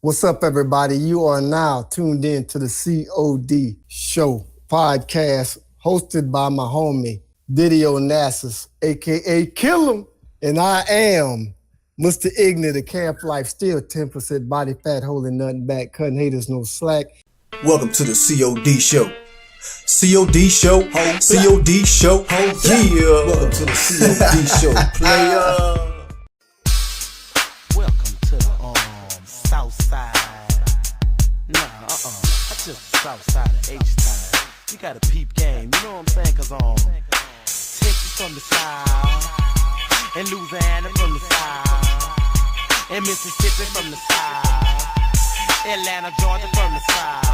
What's up, everybody? You are now tuned in to the COD show podcast hosted by my homie, diddyonasis, aka Kill 'em. And I am Mr. Ignut, the camp life, still 10% body fat, holding nothing back, cutting haters no slack. Welcome to the COD show. COD show, COD show, yeah. Welcome to the COD show, player. Welcome to the South Side. That's just the South Side of H-Town. You got a peep game, you know what I'm saying? Cause Texas from the South, and Louisiana from the South, and Mississippi from the South, Atlanta, Georgia from the South.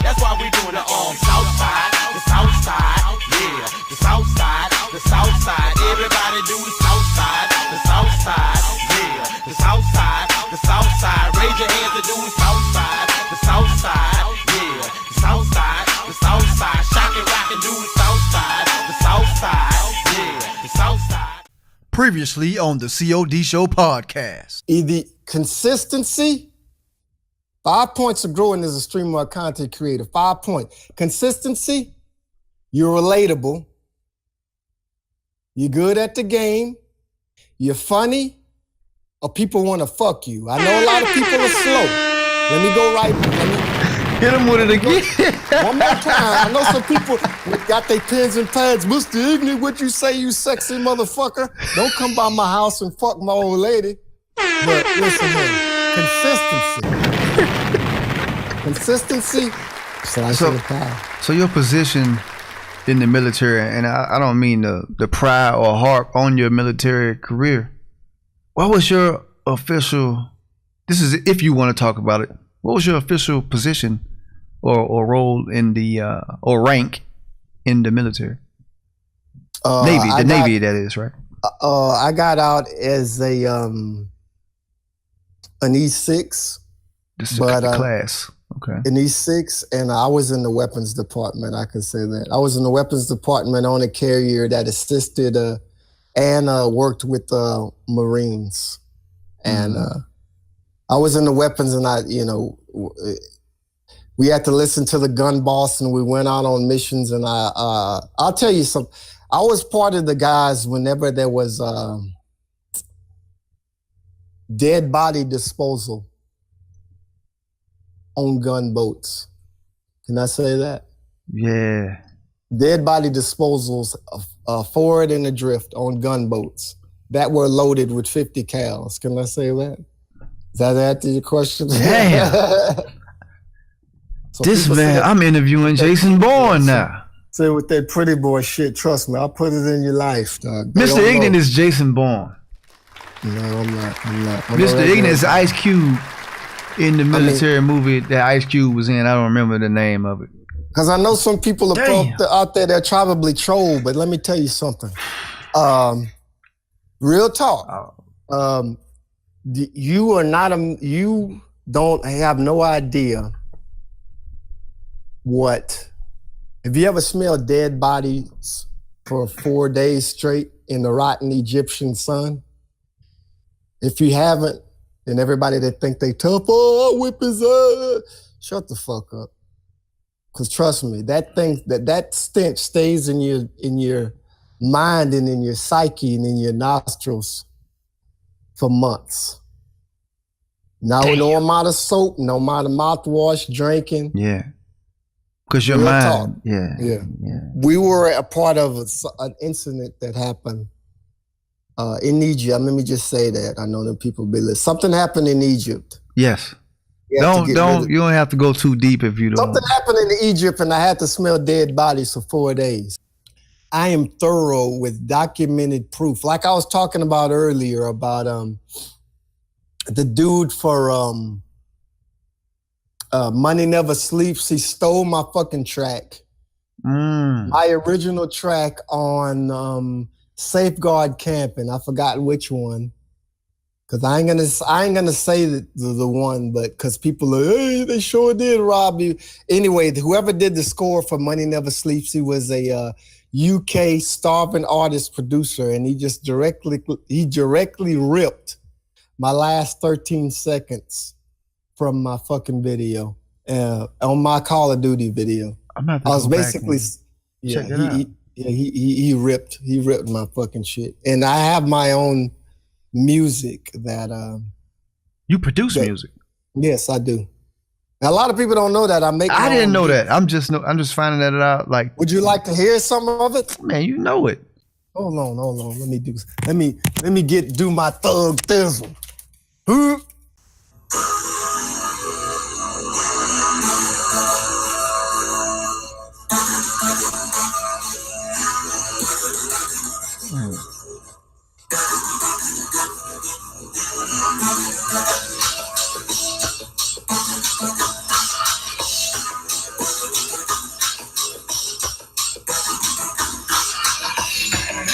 That's why we doing the South Side, the South Side, yeah, the South Side, the South Side. Everybody do the South Side, the South Side, yeah, the South Side, the South Side. Raise your hands and do the South Side, the South Side, yeah, the South Side, the South Side. Shock and rock and do the South Side, the South Side, yeah, the South Side. Previously on the COD show podcast. Either consistency. 5 points of growing as a streamer or content creator. 5 points. Consistency, you're relatable. You're good at the game. You're funny, or people want to fuck you. I know a lot of people are slow. Let me go right. Hit him with it again. One more time. I know some people got their pens and pads. Mr. Ignut, what you say, you sexy motherfucker? Don't come by my house and fuck my old lady. But listen here, consistency. Consistency. So your position in the military, and I don't mean the pride or harp on your military career. What was your official? This is if you want to talk about it. What was your official position or role in the or rank in the military? Navy, that is, right? I got out as a an E6. The class. Okay. In E6, and I was in the weapons department. I can say that. I was in the weapons department on a carrier that assisted and worked with Marines. And I was in the weapons, and we had to listen to the gun boss, and we went out on missions. And I'll tell you something. I was part of the guys whenever there was dead body disposal on gunboats. Can I say that? Yeah. Dead body disposals forward and adrift on gunboats that were loaded with 50 cals. Can I say that? Does that answer your question? Damn. This man, I'm interviewing Jason Bourne now. Say with that pretty boy shit, trust me, I'll put it in your life, dog. Mr. Ignut is Jason Bourne. No, I'm not. Mr. Ignut is Ice Cube in the military movie that Ice Cube was in. I don't remember the name of it. Because I know some people are out there that probably troll, but let me tell you something. Real talk. You don't have no idea what. Have you ever smelled dead bodies for 4 days straight in the rotten Egyptian sun? If you haven't, and everybody that think they tough, I'll whip his ass. Shut the fuck up. Cause trust me, that stench stays in your mind and in your psyche and in your nostrils for months. No amount of soap, no amount of mouthwash, drinking. Yeah. Cause your Real mind. talk. Yeah. We were a part of an incident that happened in Egypt. Let me just say that. I know that people be listening. Something happened in Egypt. Yes. You don't have to go too deep if you don't. Something happened in Egypt and I had to smell dead bodies for 4 days. I am thorough with documented proof. Like I was talking about earlier about the dude for Money Never Sleeps. He stole my fucking track. My original track on Safeguard Camping. I forgot which one. Cause I ain't gonna say the one, but cause people are, hey, they sure did rob you. Anyway, whoever did the score for Money Never Sleeps, he was a UK starving artist producer, and he directly ripped my last 13 seconds from my fucking video, on my Call of Duty video. I'm not. I was basically, check it out. He ripped my fucking shit, and I have my own music that. You produce music. Yes, I do. Now, a lot of people don't know that I make. I didn't know that. I'm just finding that out. Like, would you like to hear some of it? Man, you know it. Hold on. Let me do my thug thizzle. Huh?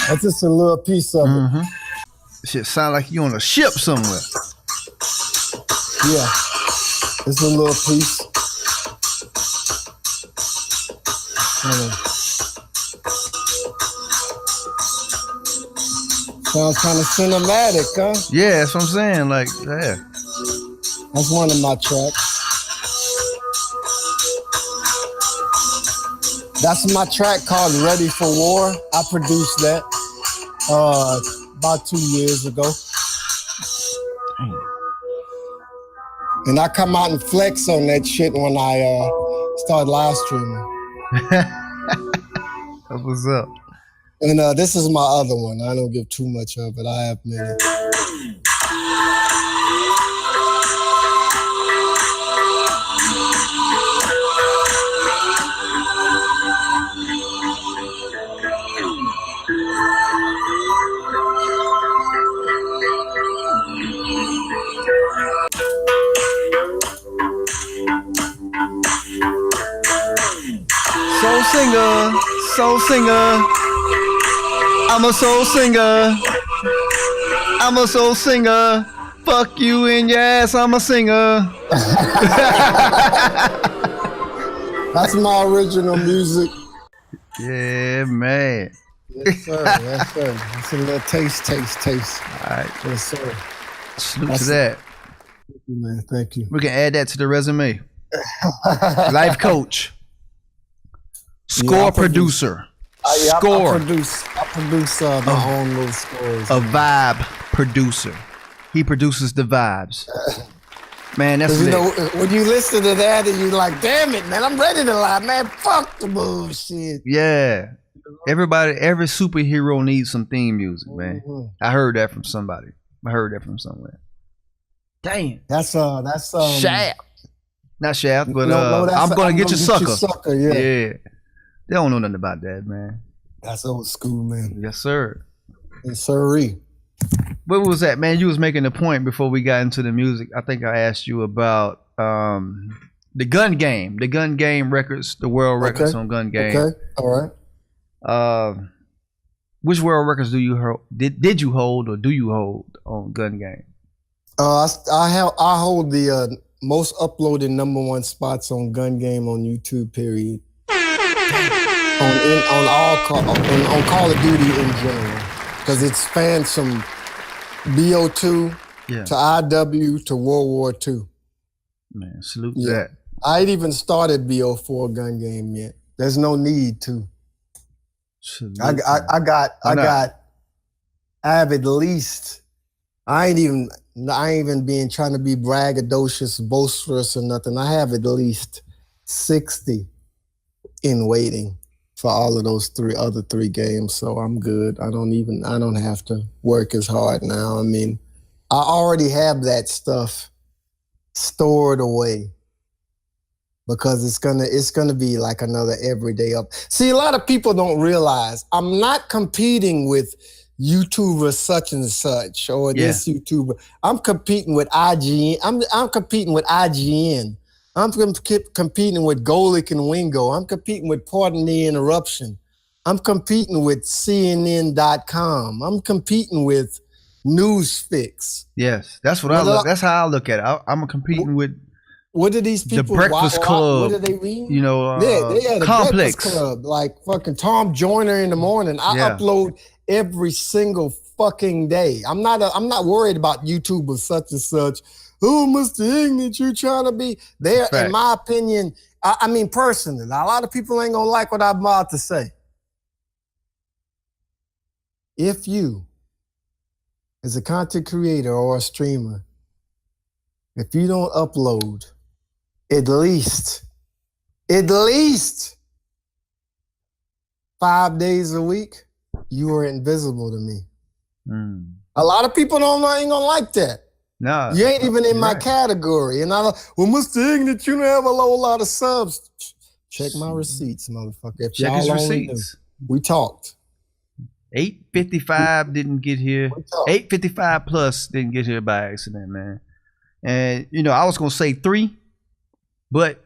That's just a little piece of it. Shit sound like you on a ship somewhere. Yeah, it's a little piece. Sounds kind of cinematic, huh? Yeah, that's what I'm saying. Like, yeah. That's one of my tracks. That's my track called Ready for War. I produced that about 2 years ago. And I come out and flex on that shit when I start live streaming. That's what's up. And this is my other one. I don't give too much of it. I have many. Soul singer. I'm a soul singer. I'm a soul singer. Fuck you in your ass, I'm a singer. That's my original music. Yeah, man. Yes, sir. Yes, sir. It's a little taste. All right. Yes, sir. Salute to that. Thank you, man. Thank you. We can add that to the resume. Life coach. Score producer. Score. I produce my own little scores. A vibe producer. He produces the vibes. Man, that's you lit. know, when you listen to that and you're like, damn it, man, I'm ready to lie, man. Fuck the bullshit. Yeah. Every superhero needs some theme music, man. Mm-hmm. I heard that from somebody. I heard that from somewhere. Damn. That's Shaft. Not Shaft, but no, I'm gonna get you sucker. Yeah. They don't know nothing about that, man. That's old school, man. Yes, sir. Yes, sirree. What was that, man? You was making a point before we got into the music. I think I asked you about the gun game records, the world records on gun game. Okay, all right. Which world records did you hold or do you hold on gun game? I hold the most uploaded #1 spots on gun game on YouTube. Period. on Call of Duty in general, because it spans from BO2 to IW to World War II. Man, salute that. I ain't even started BO4 gun game yet. There's no need to. I have at least. I ain't even being trying to be braggadocious, boisterous or nothing. I have at least 60 in waiting for all of those other three games. So I'm good. I don't have to work as hard now. I mean, I already have that stuff stored away because it's gonna be like another everyday up. See, a lot of people don't realize I'm not competing with YouTuber such and such or this YouTuber. I'm competing with IGN. I'm competing with IGN. I'm competing with Golic and Wingo. I'm competing with Pardon the Interruption. I'm competing with CNN.com. I'm competing with Newsfix. Yes, that's what I look. That's how I look at it. I'm competing with. What do these people? The Breakfast Club. What do they read? You know, the Complex Breakfast Club, like fucking Tom Joyner in the morning. I upload every single fucking day. I'm not worried about YouTubers such and such oh, Mr. Ignut, you trying to be there. Fact. In my opinion, I mean, personally, a lot of people ain't gonna like what I'm about to say. If you, as a content creator or a streamer, if you don't upload at least 5 days a week, you are invisible to me. A lot of people ain't gonna like that. No, you ain't even in my category. And well, Mr. Ignut, you don't have a whole lot of subs. Check my receipts, motherfucker. If check his y'all only receipts. knew. We talked. 855 didn't get here. 855 plus didn't get here by accident, man. And I was gonna say 3, but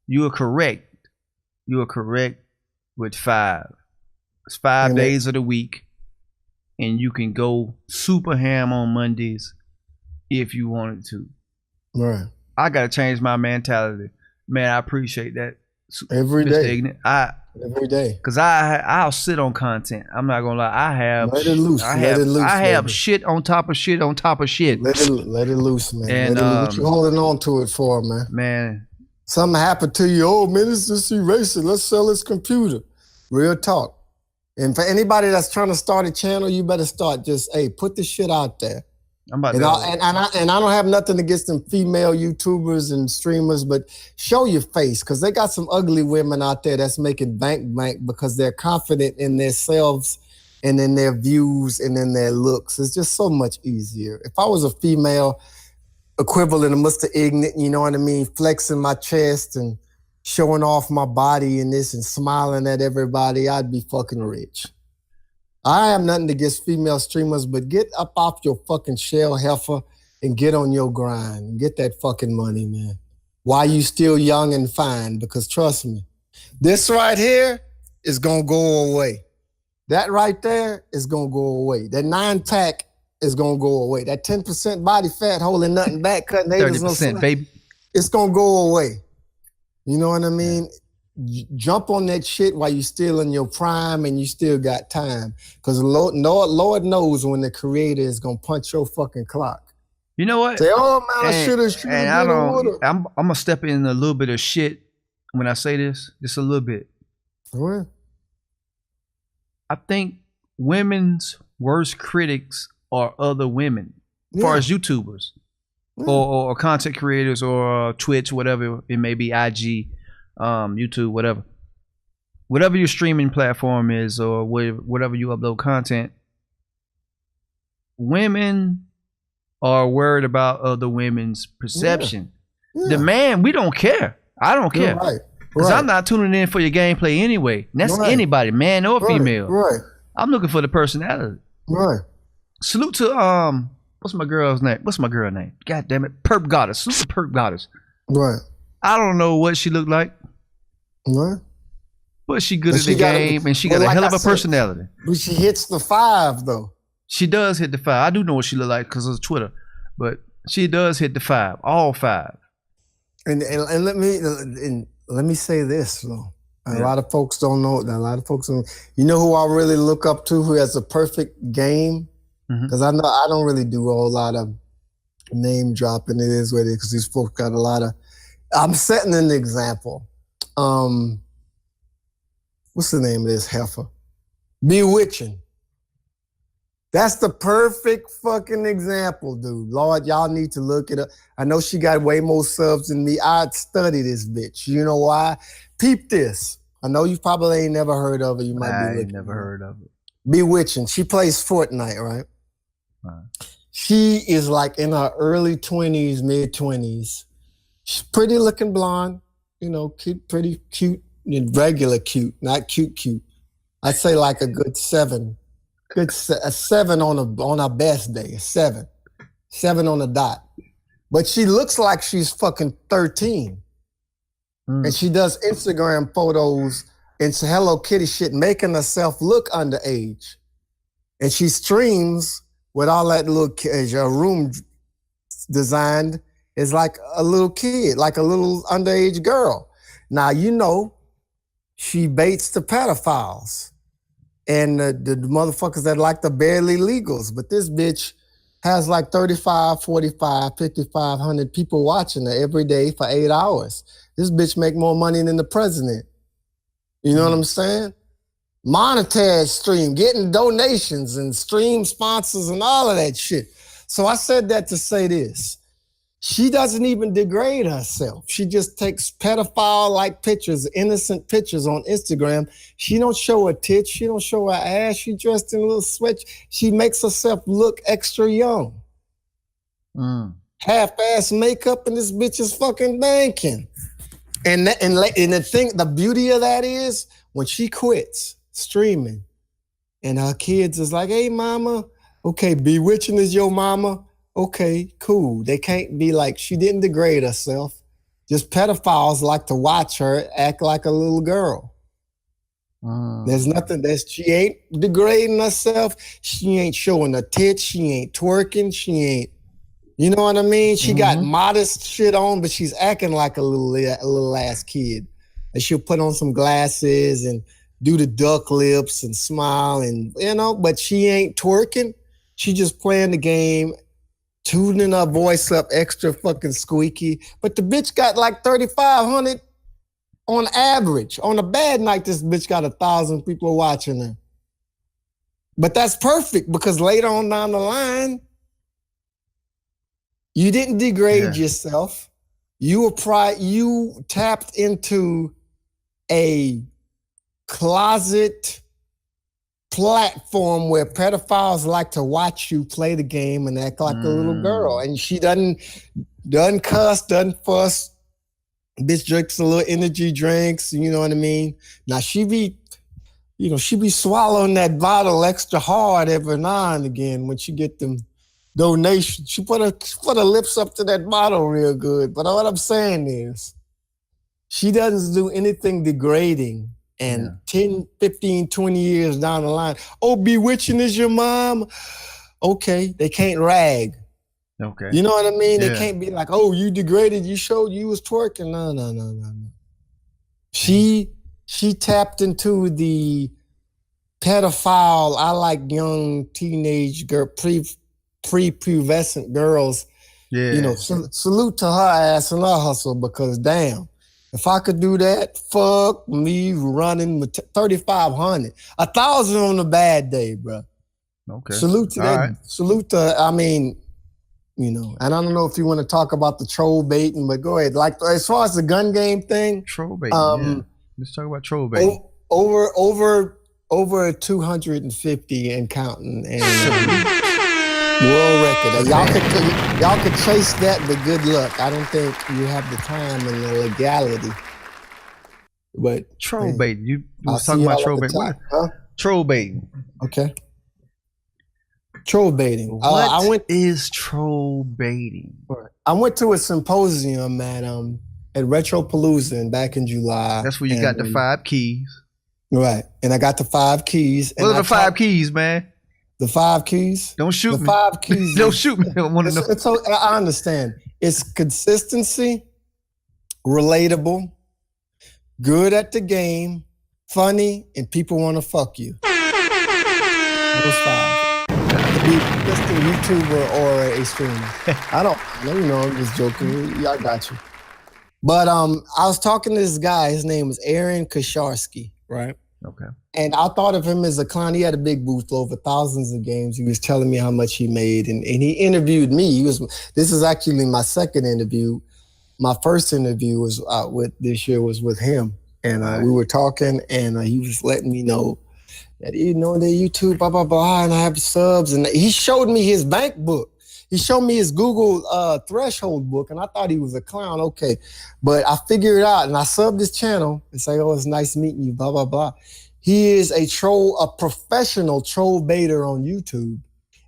you are correct. You are correct with 5. It's 5 days of the week, and you can go super ham on Mondays if you wanted to. Right. I gotta change my mentality, man. I appreciate that every Mr. day. Ignut. Every day. Cause I'll sit on content. I'm not gonna lie. I have let it loose. I Let have shit on top of shit on top of shit. Let it loose, man. And what you holding on to it for, man? Man. Something happened to you. Oh man, it's just erasing. Let's sell this computer. Real talk. And for anybody that's trying to start a channel, you better start just, hey, put the shit out there. I'm about and I don't have nothing against them female YouTubers and streamers, but show your face, because they got some ugly women out there that's making bank because they're confident in themselves and in their views and in their looks. It's just so much easier. If I was a female equivalent of Mr. Ignut, you know what I mean, flexing my chest and showing off my body and this and smiling at everybody, I'd be fucking rich. I have nothing against female streamers, but get up off your fucking shell, heifer, and get on your grind and get that fucking money, man. While you still young and fine, because trust me, this right here is gonna go away. That right there is gonna go away. That 9-pack is gonna go away. That 10% body fat holding nothing back, cutting 30%, baby. It's gonna go away. You know what I mean? Jump on that shit while you're still in your prime and you still got time. Because Lord knows when the creator is going to punch your fucking clock. You know what? Say, oh, man, I should have. I'm going to step in a little bit of shit when I say this. Just a little bit. What? I think women's worst critics are other women. As far as YouTubers. Or content creators or Twitch, whatever it may be, IG. YouTube, whatever your streaming platform is, or whatever you upload content, women are worried about other women's perception. The man, we don't care. I don't care. Because I'm not tuning in for your gameplay anyway. And that's anybody, man or female. Right. I'm looking for the personality. Right. Salute to what's my girl's name? What's my girl name? God damn it. Perp Goddess. Salute to Perp Goddess. Right. I don't know what she looked like. What? But she good at the game, and she got a hell of a personality. But she hits the 5, though. She does hit the 5. I do know what she look like because of Twitter, but she does hit the 5, all 5. And let me say this though. A lot of folks don't know. A lot of folks don't. You know who I really look up to, who has a perfect game? Because I know I don't really do a whole lot of name dropping. It is what it is, because these folks got a lot of. I'm setting an example. What's the name of this heifer? Bewitching. That's the perfect fucking example, dude. Lord, y'all need to look it up. I know she got way more subs than me. I'd study this bitch. You know why? Peep this. I know you probably ain't never heard of her. You might be looking. Never heard of it. Bewitching. She plays Fortnite, right? She is like in her early 20s, mid 20s. She's pretty looking blonde, you know, cute, pretty cute, regular cute, not cute. I'd say like a good 7. A 7 on a best day, a 7 on the dot. But she looks like she's fucking 13. And she does Instagram photos and some Hello Kitty shit, making herself look underage. And she streams with all that little room designed is like a little kid, like a little underage girl. Now, you know, she baits the pedophiles and the motherfuckers that like the barely legals. But this bitch has like 35, 45, 5,500 people watching her every day for 8 hours. This bitch make more money than the president. You know what I'm saying? Monetary stream, getting donations and stream sponsors and all of that shit. So I said that to say this. She doesn't even degrade herself. She just takes pedophile-like pictures, innocent pictures on Instagram. She don't show her tits. She don't show her ass. She dressed in a little sweat. She makes herself look extra young. Half-ass makeup, and this bitch is fucking banking. And the beauty of that is when she quits streaming and her kids is like, hey, mama, okay, Bewitching is your mama. Okay, cool. They can't be like, she didn't degrade herself. Just pedophiles like to watch her act like a little girl. There's nothing she ain't degrading herself. She ain't showing her tits. She ain't twerking. She ain't, you know what I mean? She got modest shit on, but she's acting like a little ass kid. And she'll put on some glasses and do the duck lips and smile and, but she ain't twerking. She just playing the game, tuning her voice up extra fucking squeaky. But the bitch got like 3,500 on average. On a bad night, this bitch got 1,000 people watching her. But that's perfect because later on down the line, you didn't degrade yourself. You tapped into a closet platform where pedophiles like to watch you play the game and act like a little girl. And she doesn't cuss, doesn't fuss. Bitch drinks a little energy drinks, you know what I mean? Now she be swallowing that bottle extra hard every now and again when she get them donations. She put her lips up to that bottle real good. But what I'm saying is, she doesn't do anything degrading. And 10, 15, 20 years down the line, oh, Bewitching is your mom? Okay, they can't rag. Okay. You know what I mean? They can't be like, oh, you degraded, you showed you was twerking. No. She tapped into the pedophile, I like young teenage girl, prepubescent girls. Yeah. Salute to her ass and her hustle because damn. If I could do that, fuck me running with 3,500. 1,000 on a bad day, bro. Okay. Salute to that. Right. Salute to, and I don't know if you want to talk about the troll baiting, but go ahead. Like, as far as the gun game thing. Troll baiting, Let's talk about troll baiting. Over 250 and counting. And world record. Y'all could chase that, but good luck. I don't think you have the time and the legality. But troll bait. You was talking about troll bait. Huh? Troll baiting. Okay. Troll baiting. What is troll baiting? I went to a symposium at Retropalooza back in July. That's where you got the 5 keys. Right. And I got the 5 keys. What are the 5 keys, man? The 5 keys? Don't shoot me. The 5 keys. Don't shoot me. I want to know. I understand. It's consistency, relatable, good at the game, funny, and people want to fuck you. Those 5. To be just a YouTuber or a streamer. I don't know, I'm just joking. Y'all got you. But I was talking to this guy. His name was Aaron Kosharski, right? Okay. And I thought of him as a clown. He had a big booth over thousands of games. He was telling me how much he made, and he interviewed me. This is actually my second interview. My first interview was this year was with him, and we were talking, and he was letting me know that the YouTube, blah blah blah, and I have subs, and he showed me his bank book. He showed me his Google threshold book, and I thought he was a clown. Okay, but I figured it out, and I subbed his channel and say, "Oh, it's nice meeting you." Blah blah blah. He is a professional troll baiter on YouTube,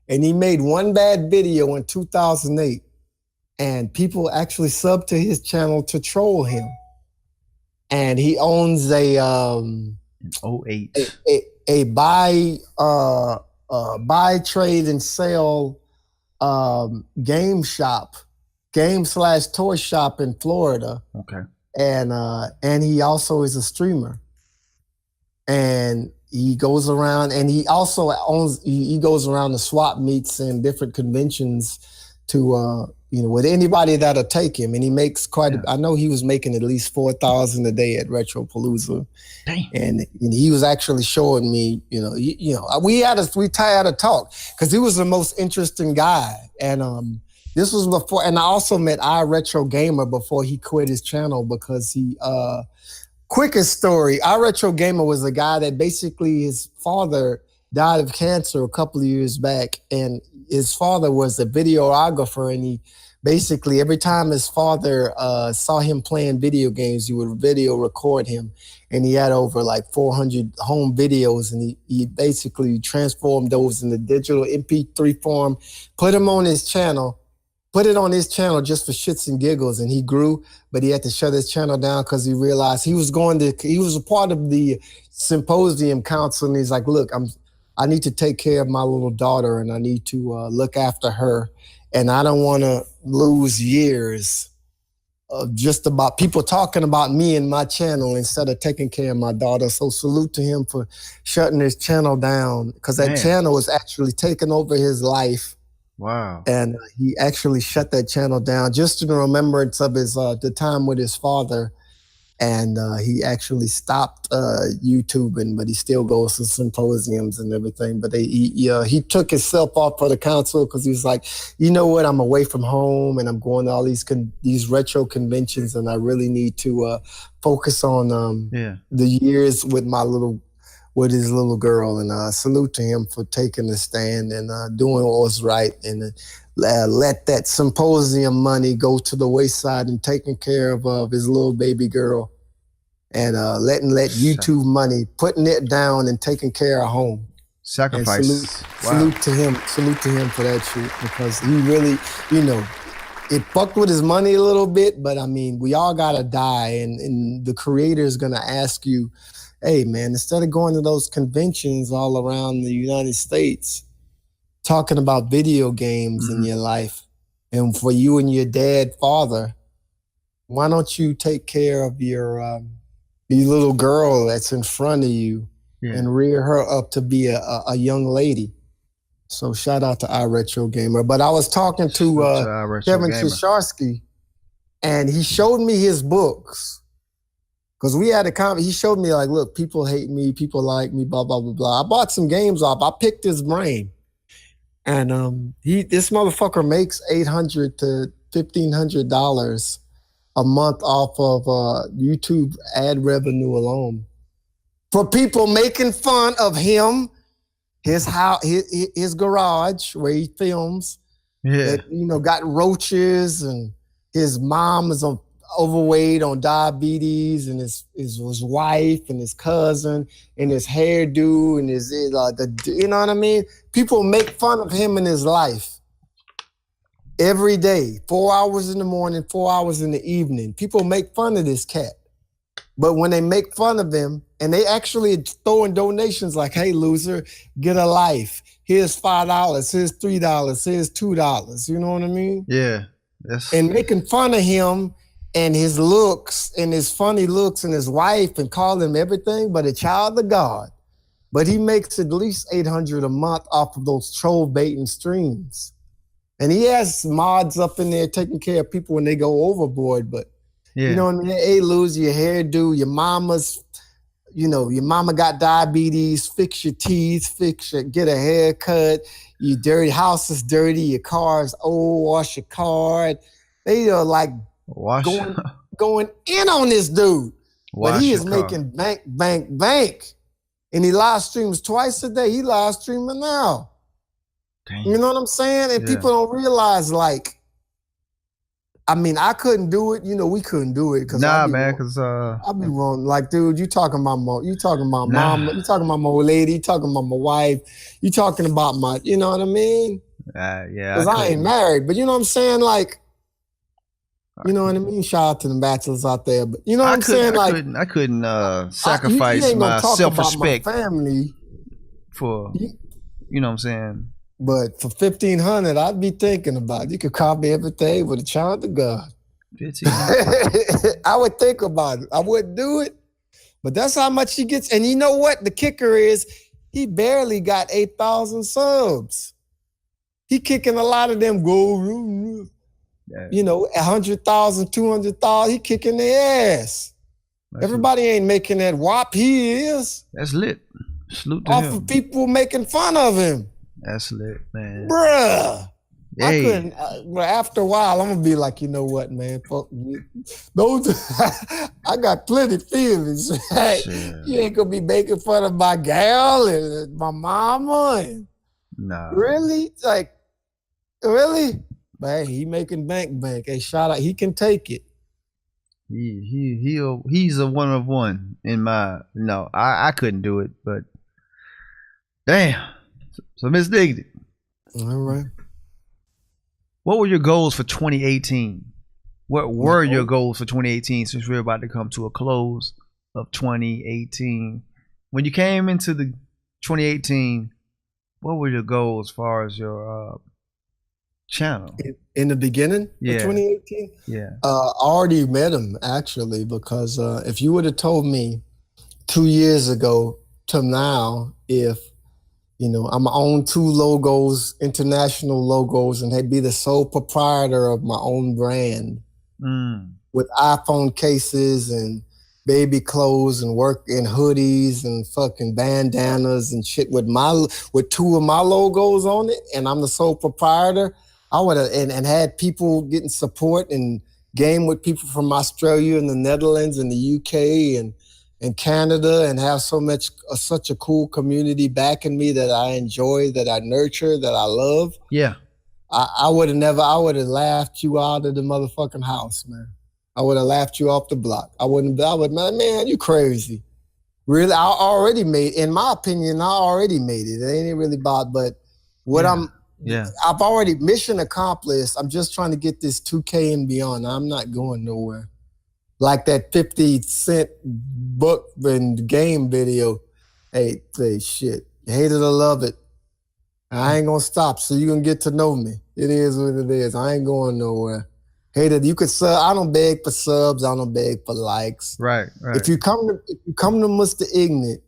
and he made one bad video in 2008, and people actually subbed to his channel to troll him. And he owns a 08 a buy, trade, and sell game/toy shop in Florida. Okay. And he also is a streamer. and he goes around, and he also owns. He goes around the swap meets and different conventions to with anybody that'll take him, and he makes quite. I know he was making at least $4,000 a day at Retropalooza. Damn. And he was actually showing me, we had a talk because he was the most interesting guy. And this was before, and I also met iRetro Gamer before he quit his channel because quickest story, iRetro Gamer was a guy that basically his father died of cancer a couple of years back, and his father was a videographer, and he basically every time his father saw him playing video games, he would video record him. And he had over like 400 home videos, and he basically transformed those into digital MP3 form, put it on his channel just for shits and giggles, and he grew, but he had to shut his channel down because he realized he was a part of the symposium council, and he's like, look, I need to take care of my little daughter, and I need to look after her, and I don't want to lose years of just about people talking about me and my channel instead of taking care of my daughter. So salute to him for shutting his channel down, because that channel was actually taking over his life. Wow. And he actually shut that channel down just in remembrance of his the time with his father. And he actually stopped YouTubing, but he still goes to symposiums and everything. But he took himself off for the council because he was like, you know what, I'm away from home and I'm going to all these retro conventions, and I really need to focus on the years with his little girl. And salute to him for taking the stand and doing what was right, and let that symposium money go to the wayside and taking care of his little baby girl, and let YouTube money, putting it down and taking care of home. Sacrifice. Salute to him for that shit, because he really, it fucked with his money a little bit, but I mean, we all gotta die, and the creator is gonna ask you, hey man, instead of going to those conventions all around the United States, talking about video games in your life, and for you and your father, why don't you take care of your little girl that's in front of you and rear her up to be a young lady? So shout out to iRetro Gamer. But I was talking to Kevin Shisharsky, and he showed me his books. Because we had a comment, he showed me like, look, people hate me, people like me, blah, blah, blah, blah. I bought some games off, I picked his brain. And this motherfucker makes $800 to $1,500 a month off of YouTube ad revenue alone. For people making fun of him, his house, his garage where he films, that, got roaches, and his mom is overweight, on diabetes, and his wife and his cousin and his hairdo and his you know what I mean? People make fun of him in his life every day, 4 hours in the morning, 4 hours in the evening. People make fun of this cat. But when they make fun of him, and they actually throw in donations like, hey, loser, get a life. Here's $5, here's $3, here's $2. You know what I mean? Yeah. And making fun of him and his looks and his funny looks and his wife, and call him everything but a child of God. But he makes at least $800 a month off of those troll baiting streams. And he has mods up in there taking care of people when they go overboard. But you know what I mean? Hey, lose your hairdo, your mama's, your mama got diabetes, fix your teeth, get a haircut, your dirty house is dirty, your car is old, wash your car. They are like going in on this dude. But he is making bank, bank, bank. And he live streams twice a day. He live streaming now. Damn. You know what I'm saying? And people don't realize, like, I mean, I couldn't do it. We couldn't do it. I'll be wrong. Like, dude, you talking about mama, you talking about my old lady, you talking about my wife, you talking about my, you know what I mean? Because I ain't married, but you know what I'm saying? Like, you know what I mean? Shout out to the bachelors out there, but you know what I'm saying? I couldn't sacrifice my self-respect family for, you know what I'm saying? But for $1,500, I'd be thinking about it. You could call me every day with a child of God. 15. I would think about it. I wouldn't do it, But that's how much he gets. And you know what? The kicker is he barely got 8,000 subs. He kicking a lot of them gold, you know, 100,000, 200,000. He kicking their ass. Everybody ain't making that whop. He is. That's lit. Salute to Off him. of people making fun of him. That's lit, man. Bruh. Hey. I couldn't. After a while, I'm gonna be like, you know what, man? Fuck you. Those, I got plenty feelings. Hey, Sure. you ain't gonna be making fun of my gal and my mama. And Nah. really, like, really? But hey, he making bank. Hey, shout out. He can take it. He's a one of one in my. No, I couldn't do it, but damn. So Miss Diggity. All right. What were your goals for 2018? What were your goals for 2018 since we're about to come to a close of 2018? When you came into the 2018, what were your goals as far as your channel? In the beginning of 2018? Yeah. I already met him, actually, because if you would have told me 2 years ago to now, if you know, I'm own 2 logos, international logos, and they'd be the sole proprietor of my own brand with iPhone cases and baby clothes and work in hoodies and fucking bandanas and shit with 2 of my logos on it, and I'm the sole proprietor. I would have and had people getting support and game with people from Australia and the Netherlands and the UK and Canada, and have such a cool community backing me that I enjoy, that I nurture, that I love. Yeah. I would have laughed you out of the motherfucking house, man. I would have laughed you off the block. Man, you crazy. Really, in my opinion, I already made it. It ain't really about, but what I've already mission accomplished. I'm just trying to get this 2K and beyond. I'm not going nowhere. Like that 50 Cent book and game video. Hey, shit. You hate it or love it. I ain't gonna stop, so you gonna get to know me. It is what it is. I ain't going nowhere. Hate it. You could sub. I don't beg for subs. I don't beg for likes. Right. If you come to Mr. Ignut,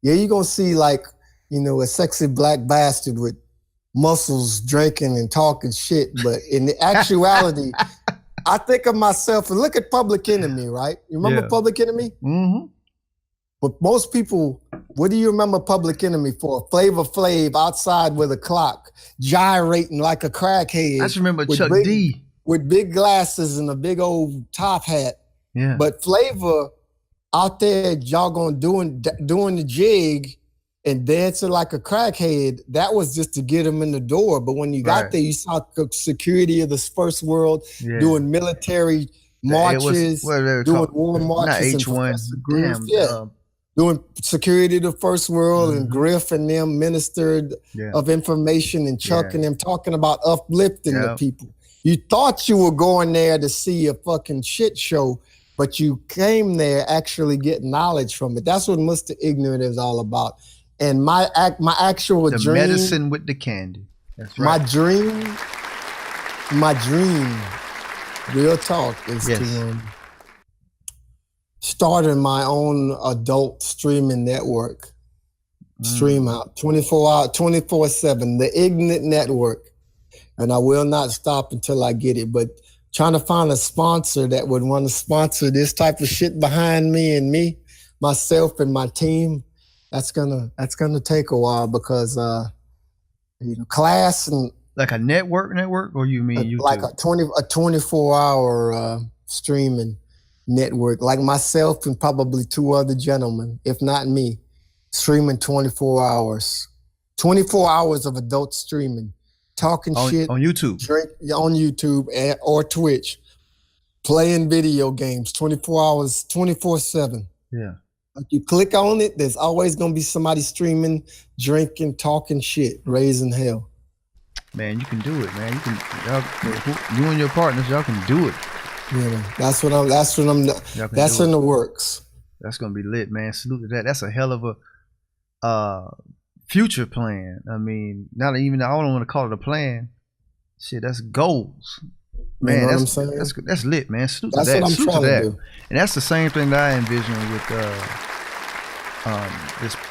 you're gonna see, like, you know, a sexy black bastard with muscles, drinking and talking shit. But in the actuality, I think of myself, and look at Public Enemy, right? You remember Public Enemy? Mm-hmm. But most people, what do you remember Public Enemy for? Flavor Flav outside with a clock, gyrating like a crackhead. I just remember Chuck D. With big glasses and a big old top hat. Yeah. But Flavor out there, y'all doing the jig and dancing like a crackhead, that was just to get him in the door. But when you got there, you saw security of the first world doing military marches, doing war marches. Not H1. Damn. Doing security of the first world, and Griff and them ministered of information, and Chuck and them talking about uplifting the people. You thought you were going there to see a fucking shit show, but you came there actually getting knowledge from it. That's what Mr. Ignut is all about. And my actual dream, medicine with the candy. That's right. My dream, real talk, is to starting my own adult streaming network. Stream out 24 hours, 24/7, the Ignut Network. And I will not stop until I get it. But trying to find a sponsor that would want to sponsor this type of shit behind me and myself and my team, that's gonna take a while, because you know, class and like a network, or you mean YouTube? Like a 24-hour streaming network, like myself and probably 2 other gentlemen, if not me, streaming 24 hours. 24 hours of adult streaming. Talking shit on YouTube, on YouTube or Twitch, playing video games 24 hours, 24/7. Yeah. Like, you click on it, there's always gonna be somebody streaming, drinking, talking shit, raising hell. Man, you can do it, man. You and your partners, y'all can do it. Yeah, that's in the works. That's gonna be lit, man. Salute to that. That's a hell of a future plan. I mean, not even, I don't want to call it a plan. Shit, that's goals. You know Man, what I'm saying? that's lit, man. Salute to That's that. what I'm Salute to trying to that. do. And that's the same thing that I envision with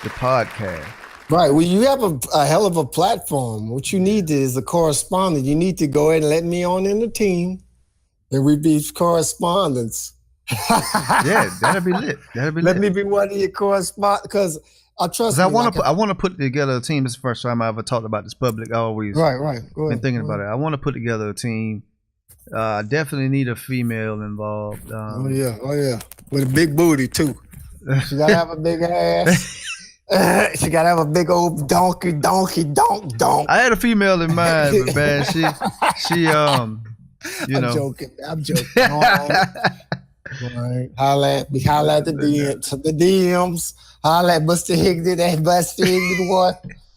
the podcast. Right. Well, you have a hell of a platform. What you need is a correspondent. You need to go ahead and let me on in the team, and we be correspondents. Yeah, that'll be lit. That'll be Let lit. me be one of your correspondents, because I trust me. I want to put together a team. This is the first time I ever talked about this public. I always Right. Go been ahead. thinking about it. I want to put together a team. I definitely need a female involved. Oh yeah, with a big booty too. She gotta have a big ass. She gotta have a big old donkey. I had a female in mind, but man, she I'm joking. All right. Holla at the DMs. Holla at Buster Higgins, that Buster Higgins one.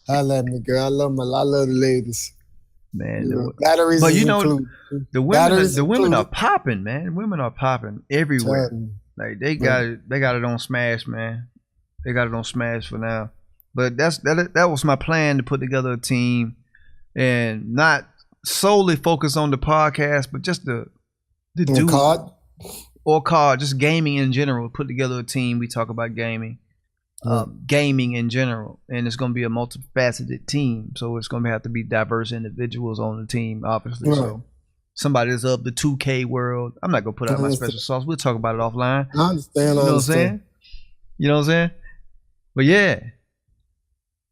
Holla at me, girl. I love the ladies. Man, batteries, but is you know, included. the women are popping, man. Women are popping everywhere. Like they got it on Smash, man. They got it on Smash for now. But that was my plan, to put together a team and not solely focus on the podcast, but just the do COD or COD, just gaming in general. Put together a team. We talk about gaming. Gaming in general, and it's going to be a multifaceted team, so it's going to have to be diverse individuals on the team, obviously. Right. So somebody that's of the 2K world. I'm not going to put out my special sauce. We'll talk about it offline. I understand. You know what I'm saying? You know what I'm saying? But yeah,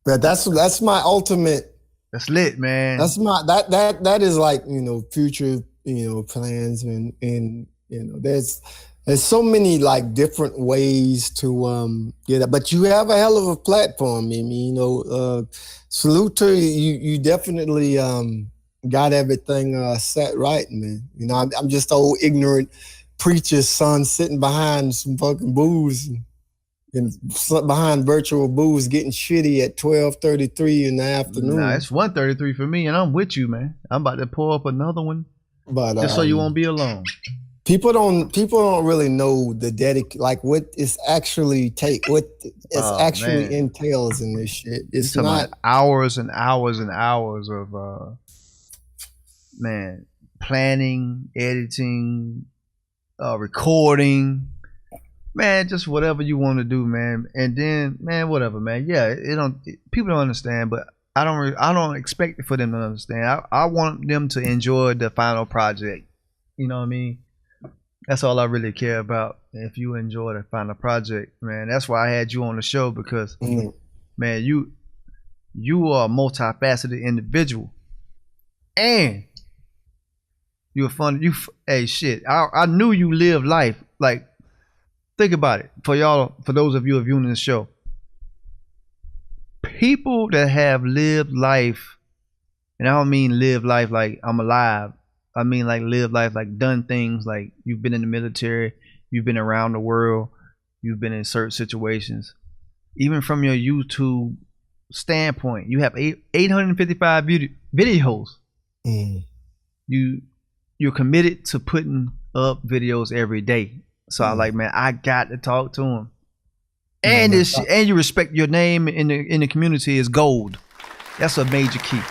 but that's my ultimate. That's lit, man. That's my that is like, future, plans, and there's so many like different ways to get it. But you have a hell of a platform, Mimi. Salute to you. You definitely got everything set right, man. I'm just old ignorant preacher's son sitting behind some fucking booze and behind virtual booze, getting shitty at 12:33 in the afternoon. Nah, it's 1:33 for me, and I'm with you, man. I'm about to pour up another one, but just so you won't be alone. People don't really know the like what it's actually entails in this shit. It's not hours and hours and hours of man, planning, editing, recording, man, just whatever you want to do, man. And then, man, whatever, man. Yeah, people don't understand, but I don't expect for them to understand. I want them to enjoy the final project. You know what I mean? That's all I really care about. If you enjoy the final project, man, that's why I had you on the show, because, man, you are a multifaceted individual, and you're fun. Hey, shit, I knew you lived life. Like, think about it. For those of you who are viewing this show, people that have lived life, and I don't mean live life like I'm alive. I mean like live life, like done things, like you've been in the military, you've been around the world, you've been in certain situations. Even from your YouTube standpoint, you have 855 videos. You're committed to putting up videos every day. So I like, man, I got to talk to him. And and you respect your name in the community is gold. That's a major key.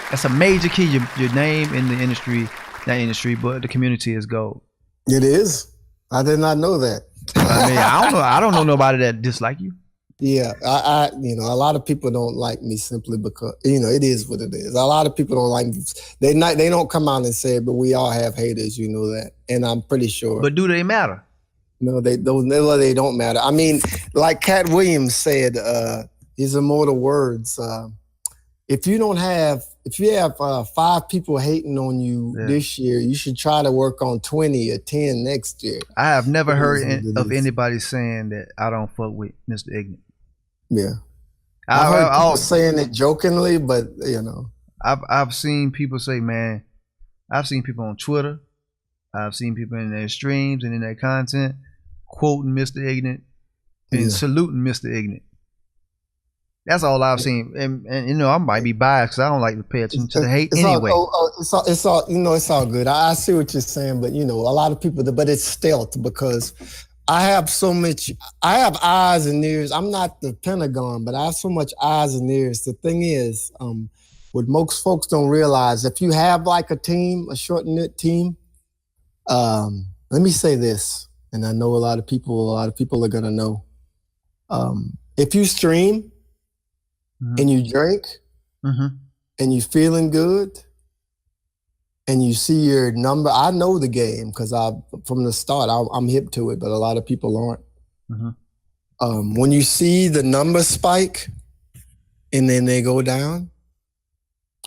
That's a major key. Your name in the industry, not industry, but the community is gold. It is. I did not know that. I mean, I don't know nobody that dislike you. Yeah, a lot of people don't like me simply because it is what it is. A lot of people don't like me. They don't come out and say it, but we all have haters. You know that, and I'm pretty sure. But do they matter? No, they don't matter. I mean, like Cat Williams said, his immortal words. If you have 5 people hating on you this year, you should try to work on 20 or 10 next year. I have never heard of anybody saying that I don't fuck with Mr. Ignut. Yeah, I heard people saying it jokingly, but I've seen people say, man, I've seen people on Twitter, I've seen people in their streams and in their content quoting Mr. Ignut and saluting Mr. Ignut. That's all I've seen, and I might be biased because I don't like to pay attention to the hate anyway. It's all good. I see what you're saying, but a lot of people, but it's stealth because I have eyes and ears. I'm not the Pentagon, but I have so much eyes and ears. The thing is, what most folks don't realize, if you have like a team, a short knit team, let me say this, and I know a lot of people are gonna know. If you stream and you drink and you feeling good and you see your number, I know the game because from the start I'm hip to it, but a lot of people aren't. When you see the number spike and then they go down,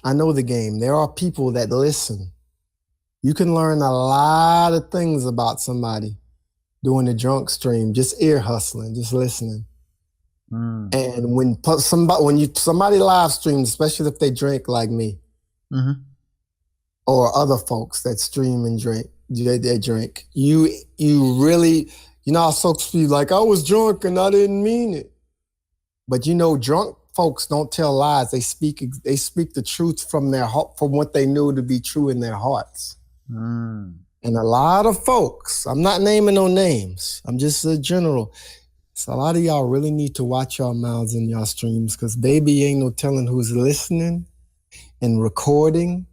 I know the game. There are people that listen. You can learn a lot of things about somebody doing a drunk stream, just ear hustling, just listening. And when somebody live streams, especially if they drink like me, or other folks that stream and drink, they drink. You really, how folks be like, I was drunk and I didn't mean it. But drunk folks don't tell lies. They speak the truth from their heart, from what they knew to be true in their hearts. And a lot of folks, I'm not naming no names, I'm just a general. So a lot of y'all really need to watch y'all mouths in y'all streams, because baby, ain't no telling who's listening and recording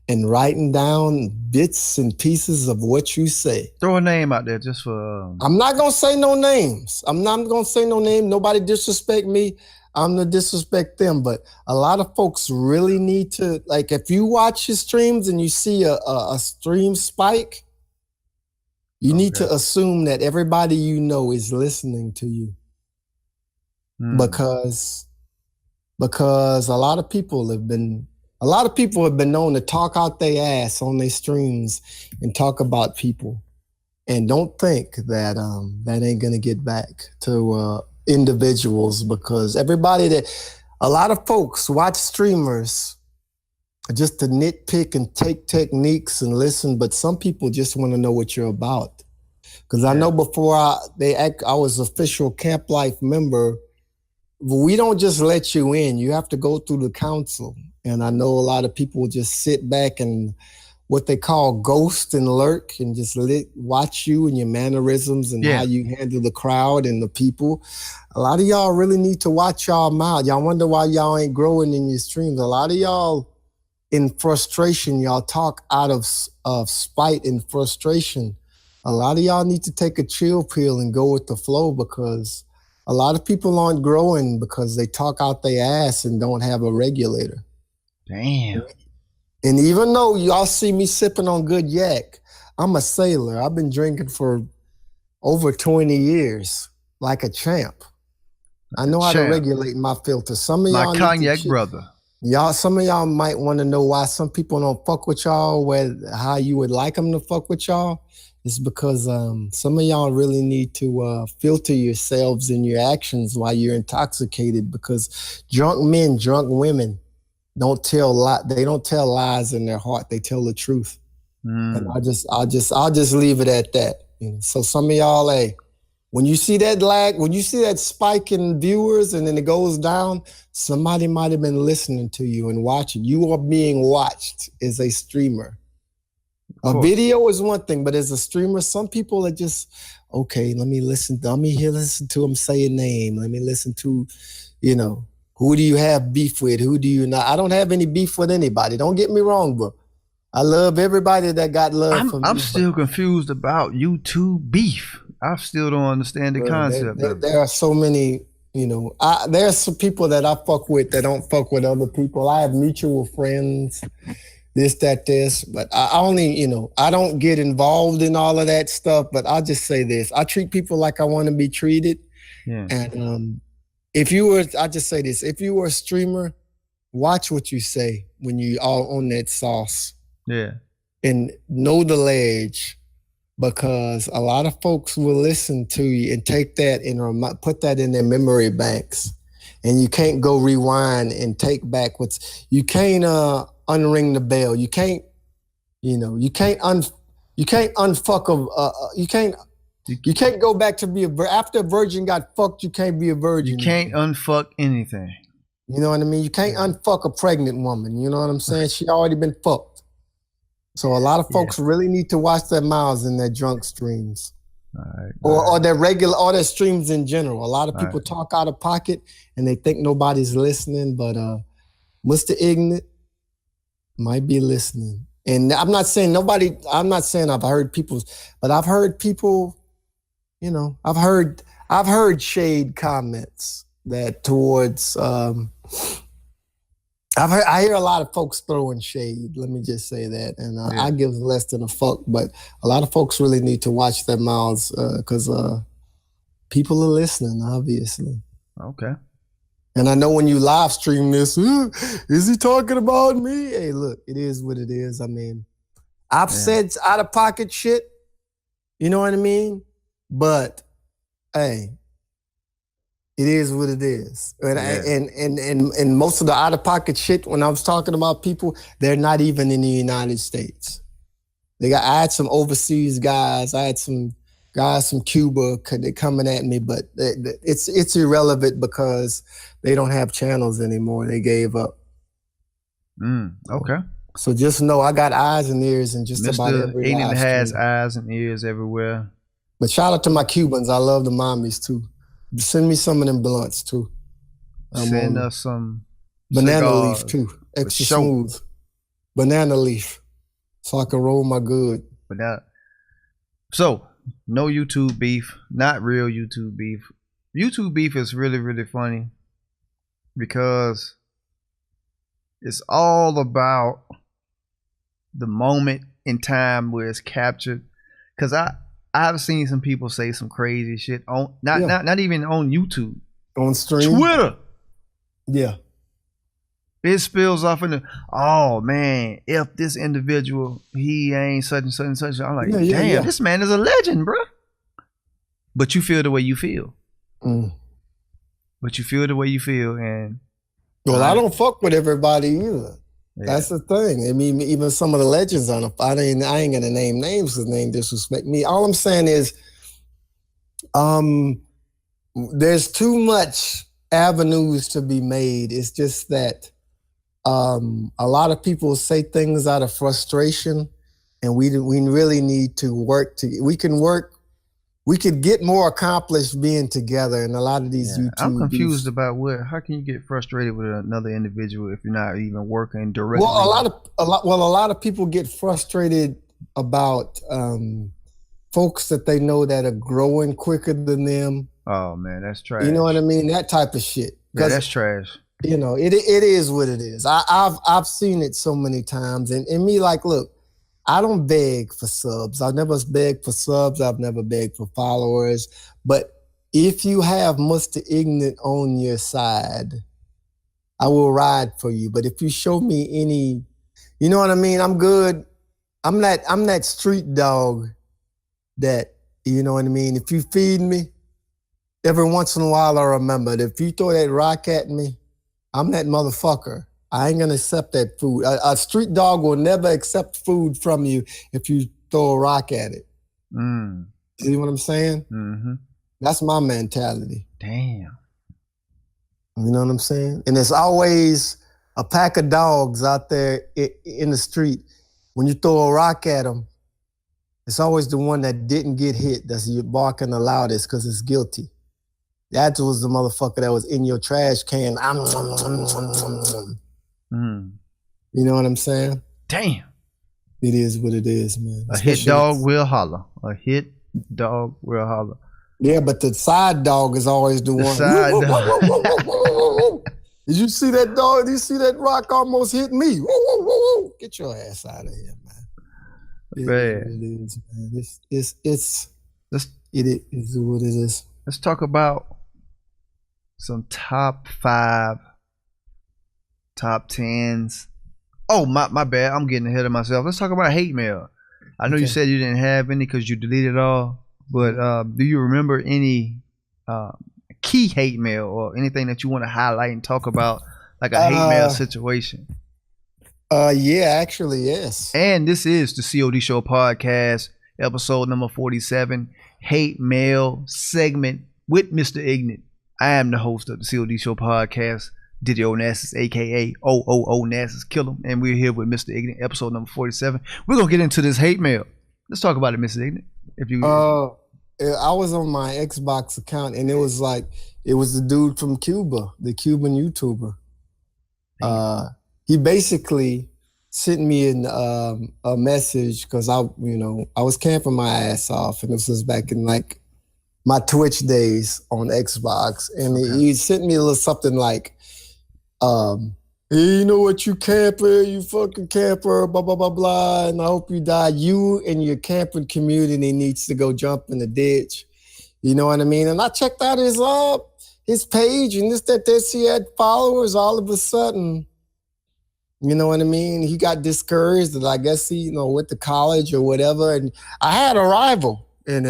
and writing down bits and pieces of what you say. Throw a name out there just for... I'm not going to say no names. Nobody disrespect me. I'm going to disrespect them. But a lot of folks really need to, like, if you watch your streams and you see a stream spike, you need to assume that everybody you know is listening to you. Because a lot of people have been known to talk out their ass on their streams and talk about people. And don't think that that ain't gonna get back to individuals, because a lot of folks watch streamers just to nitpick and take techniques and listen, but some people just want to know what you're about. Because I know before I was official Camp Life member, we don't just let you in. You have to go through the council. And I know a lot of people just sit back and what they call ghost and lurk and just watch you and your mannerisms and how you handle the crowd and the people. A lot of y'all really need to watch y'all mouth. Y'all wonder why y'all ain't growing in your streams. A lot of y'all in frustration, y'all talk out of spite and frustration. A lot of y'all need to take a chill pill and go with the flow, because a lot of people aren't growing because they talk out their ass and don't have a regulator. Damn. And even though y'all see me sipping on good yak, I'm a sailor. I've been drinking for over 20 years like a champ. I know how to regulate my filter. Some of y'all, my cognac brother. Some of y'all might want to know why some people don't fuck with y'all, how you would like them to fuck with y'all. It's because some of y'all really need to filter yourselves and your actions while you're intoxicated, because drunk men, drunk women they don't tell lies in their heart. They tell the truth. And I'll just leave it at that. So some of y'all, when you see that when you see that spike in viewers and then it goes down, somebody might have been listening to you and watching. You are being watched as a streamer. A video is one thing, but as a streamer, some people are just, okay, let me listen to him say a name. Let me listen to, who do you have beef with? Who do you not? I don't have any beef with anybody. Don't get me wrong, bro. I love everybody that got love from me. I'm still confused about YouTube beef. I still don't understand the concept. There are so many, there are some people that I fuck with that don't fuck with other people. I have mutual friends, this, but I don't get involved in all of that stuff, but I'll just say this. I treat people like I want to be treated. Yeah. And I'll just say this. If you were a streamer, watch what you say when you all on that sauce. Yeah. And know the ledge, because a lot of folks will listen to you and take that and put that in their memory banks. And you can't go rewind and take back you can't unring the bell. You can't, you can't you can't go back to be after a virgin got fucked, you can't be a virgin. You can't unfuck anything. You know what I mean? You can't unfuck a pregnant woman. You know what I'm saying? She already been fucked. So a lot of folks really need to watch their mouths in their drunk streams. Or their streams in general. A lot of people talk out of pocket and they think nobody's listening, but Mr. Ignut might be listening. And I'm not saying I've heard people, but I've heard people, I've heard shade comments that towards, I hear a lot of folks throwing shade. Let me just say that. And I give less than a fuck, but a lot of folks really need to watch their mouths because people are listening, obviously. Okay. And I know when you live stream this, is he talking about me? Hey, look, it is what it is. I mean, I've said out of pocket shit, you know what I mean? But hey, it is what it is. And most of the out of pocket shit, when I was talking about people, they're not even in the United States. I had some overseas guys. I had some guys from Cuba coming at me, but it's irrelevant because they don't have channels anymore. They gave up. Okay. So just know I got eyes and ears in just about every live Ignut has stream. eyes and ears everywhere. But shout out to my Cubans. I love the mommies too. Send me some of them blunts too. Send us some banana cigars, leaf too. Extra sure. smooth. Banana leaf. So I can roll my good. So no YouTube beef, not real YouTube beef. YouTube beef is really, really funny because it's all about the moment in time where it's captured. Because I've seen some people say some crazy shit on not even on YouTube. On stream. Twitter. Yeah. It spills off into, oh man, if this individual, he ain't such and such and such. I'm like, damn, this man is a legend, bro. But you feel the way you feel. But you feel the way you feel, and well, I don't fuck with everybody either. Yeah. That's the thing. I mean, even some of the legends on it, I ain't gonna name names because name disrespect me. All I'm saying is, there's too much avenues to be made. It's just that a lot of people say things out of frustration, and we really need to work we could get more accomplished being together. And a lot of these YouTube I'm confused about how can you get frustrated with another individual if you're not even working directly? Well, a lot of people get frustrated about folks that they know that are growing quicker than them. Oh man, that's trash. You know what I mean? That type of shit. Yeah, that's trash. You know, it is what it is. I've seen it so many times, and me, like, look, I don't beg for subs. I've never begged for subs. I've never begged for followers. But if you have Mr. Ignut on your side, I will ride for you. But if you show me any, you know what I mean? I'm good. I'm that street dog that, you know what I mean? If you feed me, every once in a while I remember that if you throw that rock at me, I'm that motherfucker. I ain't gonna accept that food. A street dog will never accept food from you if you throw a rock at it. See what I'm saying? Mm-hmm. That's my mentality. Damn. You know what I'm saying? And there's always a pack of dogs out there in the street. When you throw a rock at them, it's always the one that didn't get hit that's barking the loudest because it's guilty. That was the motherfucker that was in your trash can. You know what I'm saying? Damn. It is what it is, man. A hit dog will holler. A hit dog will holler. Yeah, but the side dog is always the one. Side dog. Did you see that dog? Did you see that rock almost hit me? Get your ass out of here, man. It is, man. It is what it is. Let's talk about some top 5, top 10s. Oh, my bad. I'm getting ahead of myself. Let's talk about hate mail. I know you said you didn't have any because you deleted all, but do you remember any key hate mail or anything that you want to highlight and talk about, like a hate mail situation? Yeah, actually, yes. And this is the COD Show podcast, episode number 47, hate mail segment with Mr. Ignut. I am the host of the COD Show podcast, diddyonasis, aka OOO-nasis, kill him, and we're here with Mr. Ignut, episode number 47. We're gonna get into this hate mail. Let's talk about it, Mr. Ignut. If you, I was on my Xbox account, and it was the dude from Cuba, the Cuban YouTuber. He basically sent me a message because I was camping my ass off, and this was back in like my Twitch days on Xbox, and he sent me a little something like, hey, you know what, you camper, you fucking camper, blah, blah, blah, blah, and I hope you die. You and your camping community needs to go jump in the ditch. You know what I mean? And I checked out his page, and he had followers. All of a sudden, you know what I mean? He got discouraged, and I guess he, went to college or whatever. And I had a rival, and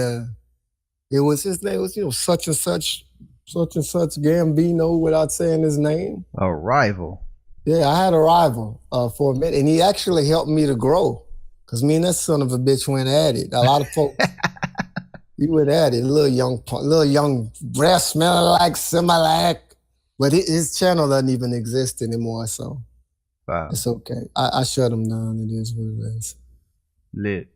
his name was, such and such Gambino, without saying his name. A rival. Yeah, I had a rival for a minute, and he actually helped me to grow. Because me and that son of a bitch went at it. A lot of folks, he went at it. Little young breath smelling like Similac. But his channel doesn't even exist anymore, so it's okay. I shut him down. It is what it is. Lit.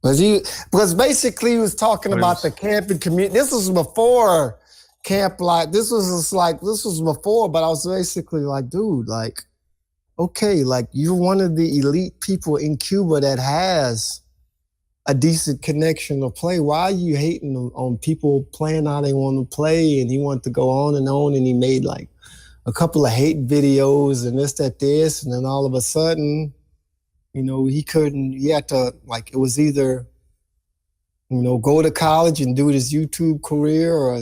Because basically he was talking about the camping community. This was before camp, this was before, but I was basically like, dude, like, okay, like you're one of the elite people in Cuba that has a decent connection to play. Why are you hating on people playing how they want to play? And he wanted to go on, and he made like a couple of hate videos and this, and then all of a sudden, he had to, like, it was either, go to college and do his YouTube career or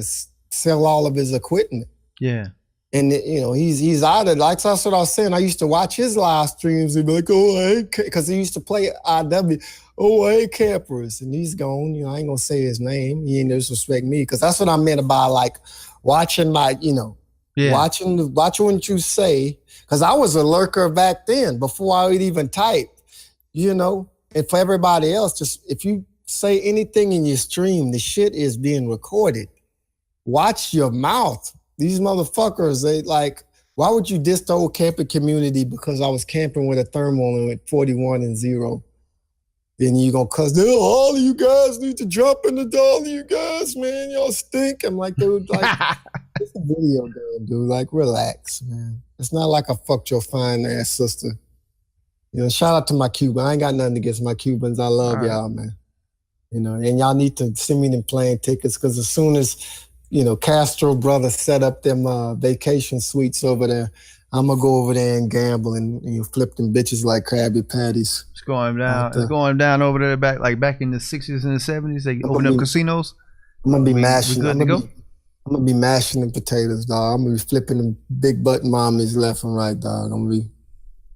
sell all of his equipment. Yeah. And, he's out of, like, that's what I was saying. I used to watch his live streams. He'd be like, oh, I hate, because he used to play IW. Oh, I hate campers. And he's gone. I ain't going to say his name. He ain't disrespect me, because that's what I meant about, like, watching my, watching what you say. Because I was a lurker back then, before I would even type, And for everybody else, just if you say anything in your stream, the shit is being recorded. Watch your mouth. These motherfuckers, they like, why would you diss the whole camping community because I was camping with a thermal and with 41 and 0? Then you gonna cuss, all of you guys need to jump in the all of you guys, man, y'all stink. I'm like, dude, like, it's a video game, dude. Like, relax, man. It's not like I fucked your fine ass sister. Shout out to my Cuban. I ain't got nothing against my Cubans. I love y'all, man. And y'all need to send me them plane tickets, because as soon as, Castro brothers set up them vacation suites over there, I'm going to go over there and gamble and flip them bitches like Krabby Patties. It's going down. It's going down over there back in the 60s and the 70s. They open up casinos. I'm going to be mashing. I'm going to be mashing them potatoes, dog. I'm going to be flipping them big butt mommies left and right, dog. I'm going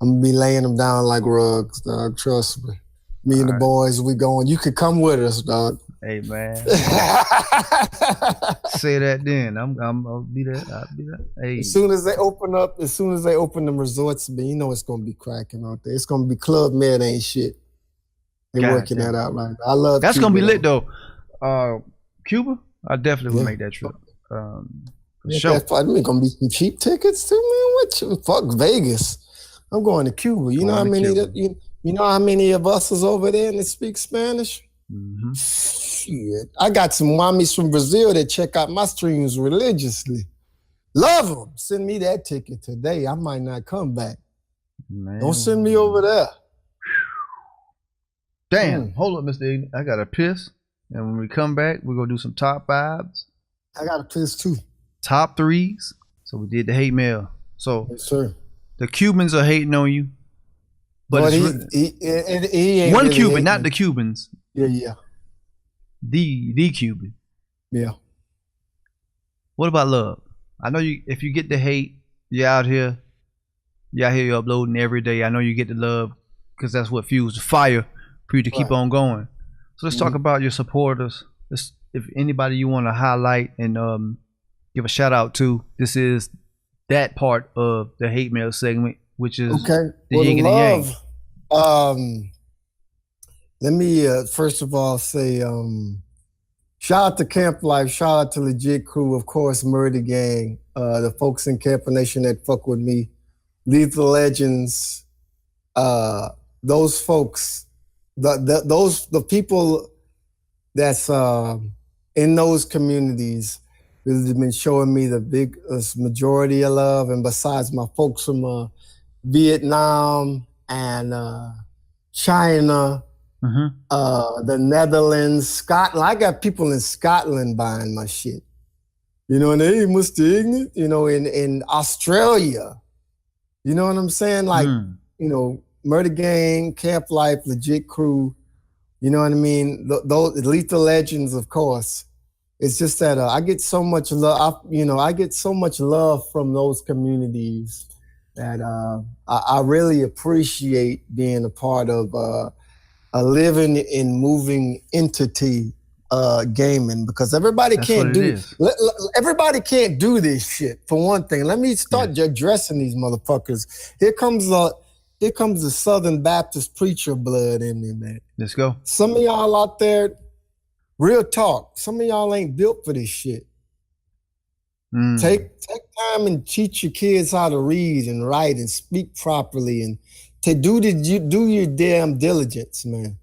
to be laying them down like rugs, dog. Trust me. Me and the boys, we going. You could come with us, dog. Hey, man. Say that then. I'll be there. I'll be there. Hey. As soon as they open them resorts, man, it's gonna be cracking out there. It's gonna be Club Med ain't shit. They're working that out right now. I love that's Cuba, gonna be lit though. Cuba, I definitely would make that trip. For sure. There's gonna be some cheap tickets too, man. Fuck Vegas. I'm going to Cuba. You know how many of us is over there and they speak Spanish? Mm-hmm. Shit. I got some mommies from Brazil that check out my streams religiously. Love them. Send me that ticket today. I might not come back. Man. Don't send me over there. Damn. Hold up, Mr. Ignut. I got to piss. And when we come back, we're going to do some top 5s. I got to piss too. Top 3s. So we did the hate mail. So yes, sir. The Cubans are hating on you. But he ain't one really Cuban, not the Cubans. Yeah. The Cuban. Yeah. What about love? I know you. If you get the hate, you're out here. You're uploading every day. I know you get the love because that's what fuels the fire for you to keep on going. So let's talk about your supporters. If anybody you want to highlight and give a shout out to, this is that part of the hate mail segment, which is the yin and the yang. Let me first of all say shout out to Camp Life, shout out to Legit Crew, of course, Murder Gang, the folks in Camp Nation that fuck with me, Lethal Legends, those folks, the people that's in those communities really been showing me the biggest majority of love. And besides my folks from Vietnam and China, the Netherlands, Scotland. I got people in Scotland buying my shit. You know, and hey, Mr. Ignut, you know, in Australia. You know what I'm saying? Like, you know, Murder Gang, Camp Life, Legit Crew. You know what I mean? Those Lethal Legends, of course. It's just that I get so much love. I get so much love from those communities that I really appreciate being a part of a living and moving entity gaming, because everybody can't do this shit. For one thing, let me start addressing these motherfuckers. Here comes the Southern Baptist preacher blood in me, man. Let's go. Some of y'all out there, real talk, some of y'all ain't built for this shit. Take time and teach your kids how to read and write and speak properly, and to do your damn diligence, man.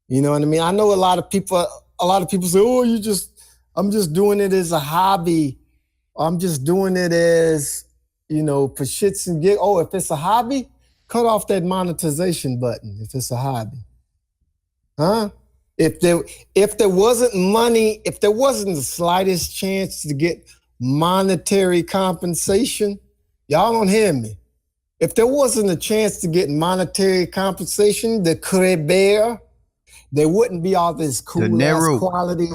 You know what I mean? I know a lot of people say, "Oh, I'm just doing it as a hobby. I'm just doing it as, you know, for shits and gigs." Oh, if it's a hobby, cut off that monetization button. If it's a hobby, huh? If there wasn't money, if there wasn't the slightest chance to get monetary compensation, y'all don't hear me. If there wasn't a chance to get monetary compensation, the Crebear, there wouldn't be all this cool ass quality.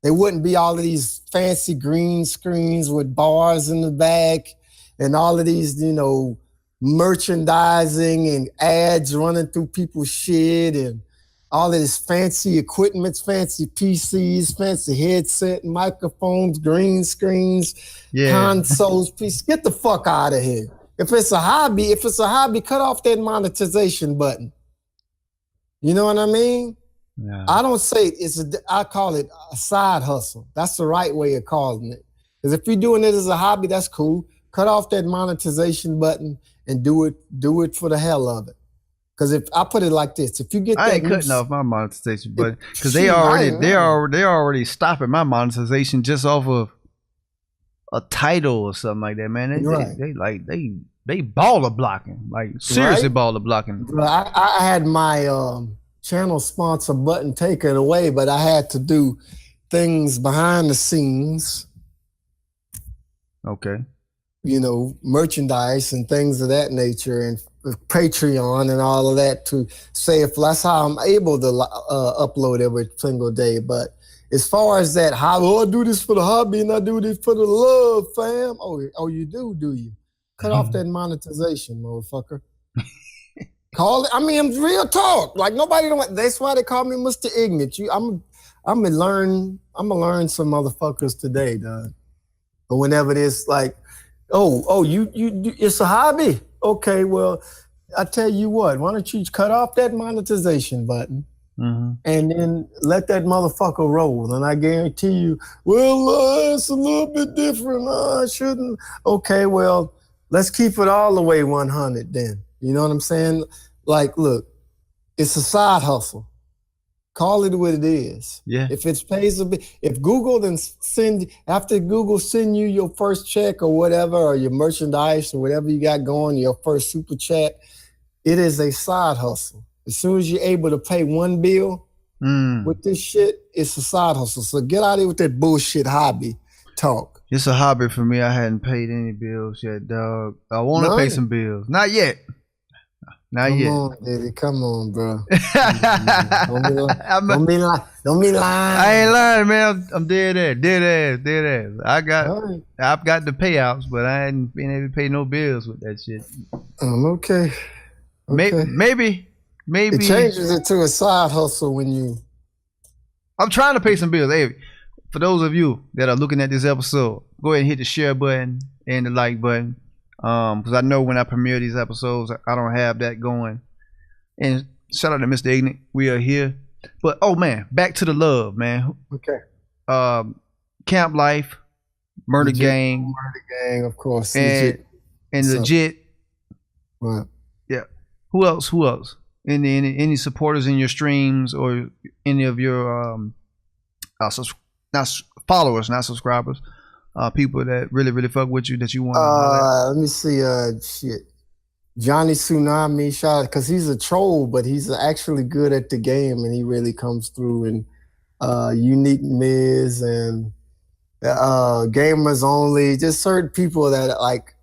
There wouldn't be all of these fancy green screens with bars in the back and all of these, you know, merchandising and ads running through people's shit and all of this fancy equipment, fancy PCs, fancy headset, microphones, green screens, consoles. Please get the fuck out of here. If it's a hobby, cut off that monetization button. You know what I mean? Yeah. I don't say I call it a side hustle. That's the right way of calling it. Because if you're doing it as a hobby, that's cool. Cut off that monetization button and do it for the hell of it. Because if I put it like this, if you get I ain't cutting off my monetization, but because they already stopping my monetization just off of a title or something like that, man. They baller blocking, like seriously baller blocking. I had my channel sponsor button taken away, but I had to do things behind the scenes. Okay. You know, merchandise and things of that nature, and Patreon and all of that, to say if that's how I'm able to upload every single day. But as far as that, I do this for the hobby and I do this for the love, fam. Oh, you do you? Cut off that monetization, motherfucker. Call it. I mean, real talk. Like nobody don't. That's why they call me Mr. Ignut. I'm gonna learn some motherfuckers today, dog. But whenever it's like, you it's a hobby. Okay, well, I tell you what, why don't you cut off that monetization button and then let that motherfucker roll? And I guarantee you, well, it's a little bit different. I shouldn't. Okay, well, let's keep it all the way 100 then. You know what I'm saying? Like, look, it's a side hustle. Call it what it is. Yeah. If it pays a bit, if Google after Google send you your first check or whatever, or your merchandise or whatever you got going, your first super chat, it is a side hustle. As soon as you're able to pay one bill with this shit, it's a side hustle. So get out of here with that bullshit hobby talk. It's a hobby for me. I hadn't paid any bills yet, dog. I want to pay some bills. Not yet. Not yet. Come on, baby. Come on, bro. Don't be lying. I ain't lying, man. I'm dead ass. I've got the payouts, but I ain't been able to pay no bills with that shit. Okay. Maybe. It changes it to a side hustle when you. I'm trying to pay some bills. Hey, for those of you that are looking at this episode, go ahead and hit the share button and the like button. Because I know when I premiere these episodes, I don't have that going. And shout out to Mr. Ignut. We are here. But man, back to the love, man. Okay. Camp Life, Murder Gang, of course, and Legit. What? Yeah. Who else? Any supporters in your streams or any of your not followers, not subscribers? people that really fuck with you that you want to holler Let me see. Shit. Johnny Tsunami, shout out, because he's a troll, but he's actually good at the game, and he really comes through. And Unique Miz and Gamers Only, just certain people that like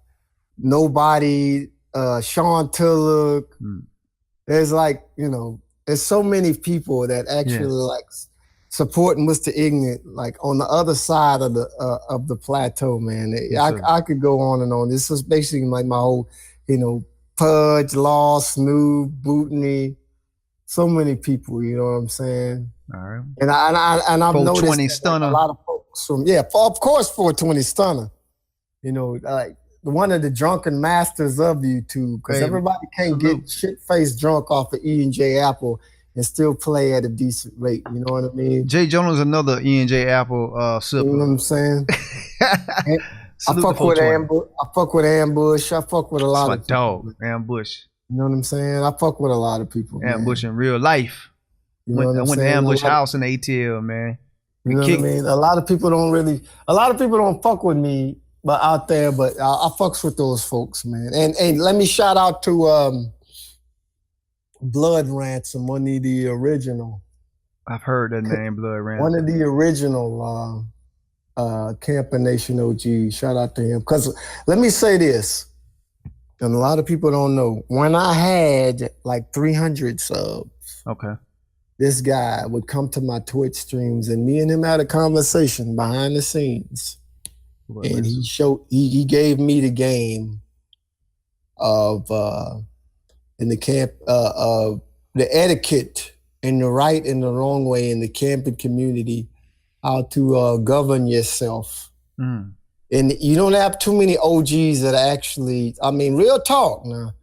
nobody. Sean Tulloch. There's like, you know, there's so many people that actually like support Mr. Ignut, like on the other side of the plateau, man. I could go on and on. This is basically like my whole, you know, Pudge, Law, Snoop, Bootney, so many people, you know what I'm saying? All right. And I've noticed that, Stunner. Like, a lot of folks from, of course 420 Stunner. You know, like one of the drunken masters of YouTube, because everybody can't get shit-faced drunk off of E&J Apple and still play at a decent rate. You know what I mean? Jay Jones, another E&J Apple sipper. You know what I'm saying? I fuck with Ambush. I fuck with Ambush. I fuck with a lot of people. Dog, Ambush. You know what I'm saying? I fuck with a lot of people. Ambush in real life. You know I went to Ambush House in ATL, man. You know what I mean? A lot of people don't fuck with me out there, but I fucks with those folks, man. And let me shout out to Blood Ransom, one of the original. I've heard that name, Blood Ransom. One of the original Camper Nation OG. Shout out to him. Because let me say this, and a lot of people don't know, when I had like 300 subs, this guy would come to my Twitch streams and me and him had a conversation behind the scenes. And he gave me the game of in the camp of the etiquette and the right and the wrong way in the camping community, how to govern yourself. And you don't have too many OGs that actually, I mean, real talk now.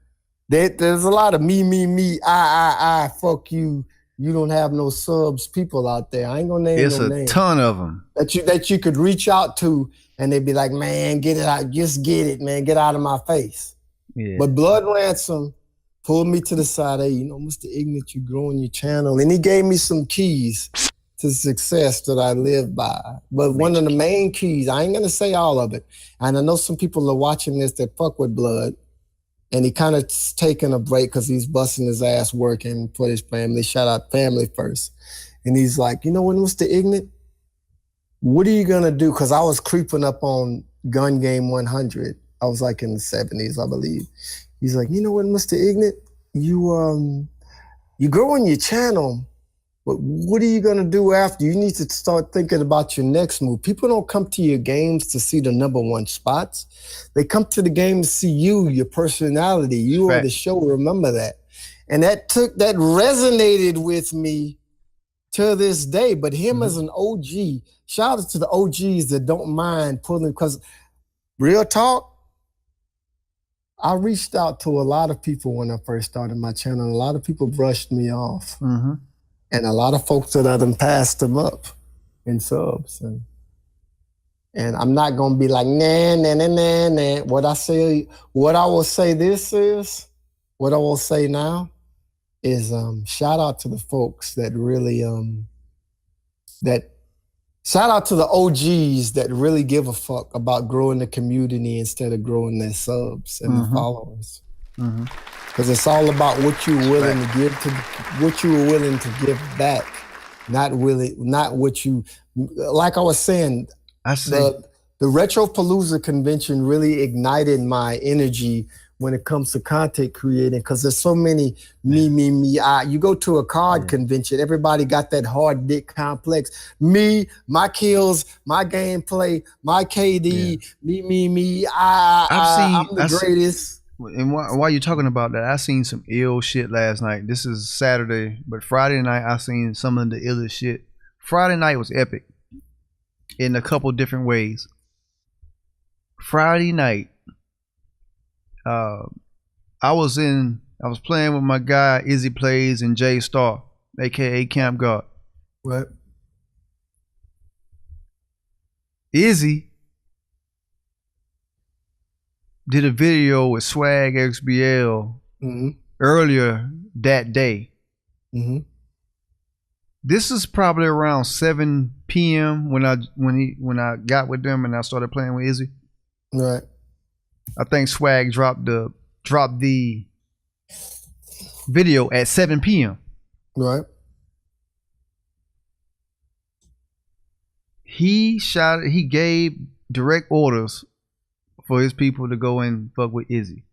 There's a lot of me, I, fuck you. You don't have no subs people out there. I ain't gonna name no names. It's a ton of them. That you could reach out to and they'd be like, man, get it out. Just get it, man. Get out of my face. Yeah. But Blood Ransom pulled me to the side. Hey, you know, Mr. Ignut, you growing your channel. And he gave me some keys to success that I live by. But one of the main keys, I ain't gonna say all of it. And I know some people are watching this that fuck with Blood. And he kind of taking a break because he's busting his ass working for his family. Shout out family first. And he's like, you know what, Mr. Ignut? What are you going to do? Because I was creeping up on Gun Game 100. I was like in the 70s, I believe. He's like, you know what, Mr. Ignut? You growing your channel, but what are you going to do after? You need to start thinking about your next move. People don't come to your games to see the #1 spots. They come to the game to see you, your personality. You are the show, remember that. And that resonated with me to this day. But him as an OG, shout out to the OGs that don't mind pulling, because real talk, I reached out to a lot of people when I first started my channel. A lot of people brushed me off. And a lot of folks that I done passed them up in subs. And I'm not gonna be like, nah. What I will say now is shout out to the folks that really, shout out to the OGs that really give a fuck about growing the community instead of growing their subs and the followers. Because it's all about what you're willing to give what you were willing to give back, not what you, like I was saying, the Retropalooza convention really ignited my energy when it comes to content creating, because there's so many me. You go to a COD convention, everybody got that hard dick complex. Me, my kills, my gameplay, my KD, me, I'm the greatest. And while you're talking about that, I seen some ill shit last night. This is Saturday, but Friday night I seen some of the illest shit. Friday night was epic in a couple different ways. Friday night, I was playing with my guy Izzy Plays and Jay Star, aka Camp God. What? Izzy did a video with Swag XBL earlier that day. This is probably around 7 p.m. when I got with them and I started playing with Izzy. Right. I think Swag dropped the video at 7 p.m. Right. He gave direct orders for his people to go and fuck with Izzy.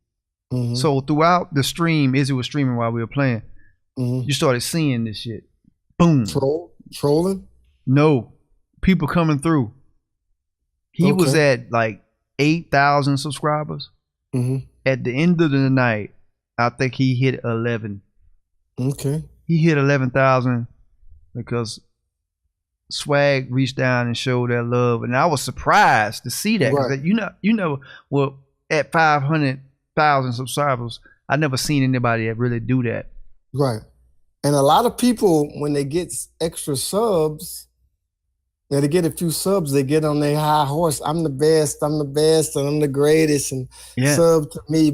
Mm-hmm. So throughout the stream, Izzy was streaming while we were playing. Mm-hmm. You started seeing this shit. Boom. Trolling? No. People coming through. He was at like 8,000 subscribers. Mm-hmm. At the end of the night, I think he hit 11. Okay. He hit 11,000 because Swag reached down and showed that love, and I was surprised to see that. Right. You know, well, at 500,000 subscribers, I never seen anybody that really do that. Right. And a lot of people, when they get extra subs, they get a few subs, they get on their high horse. I'm the best, and I'm the greatest, and sub to me.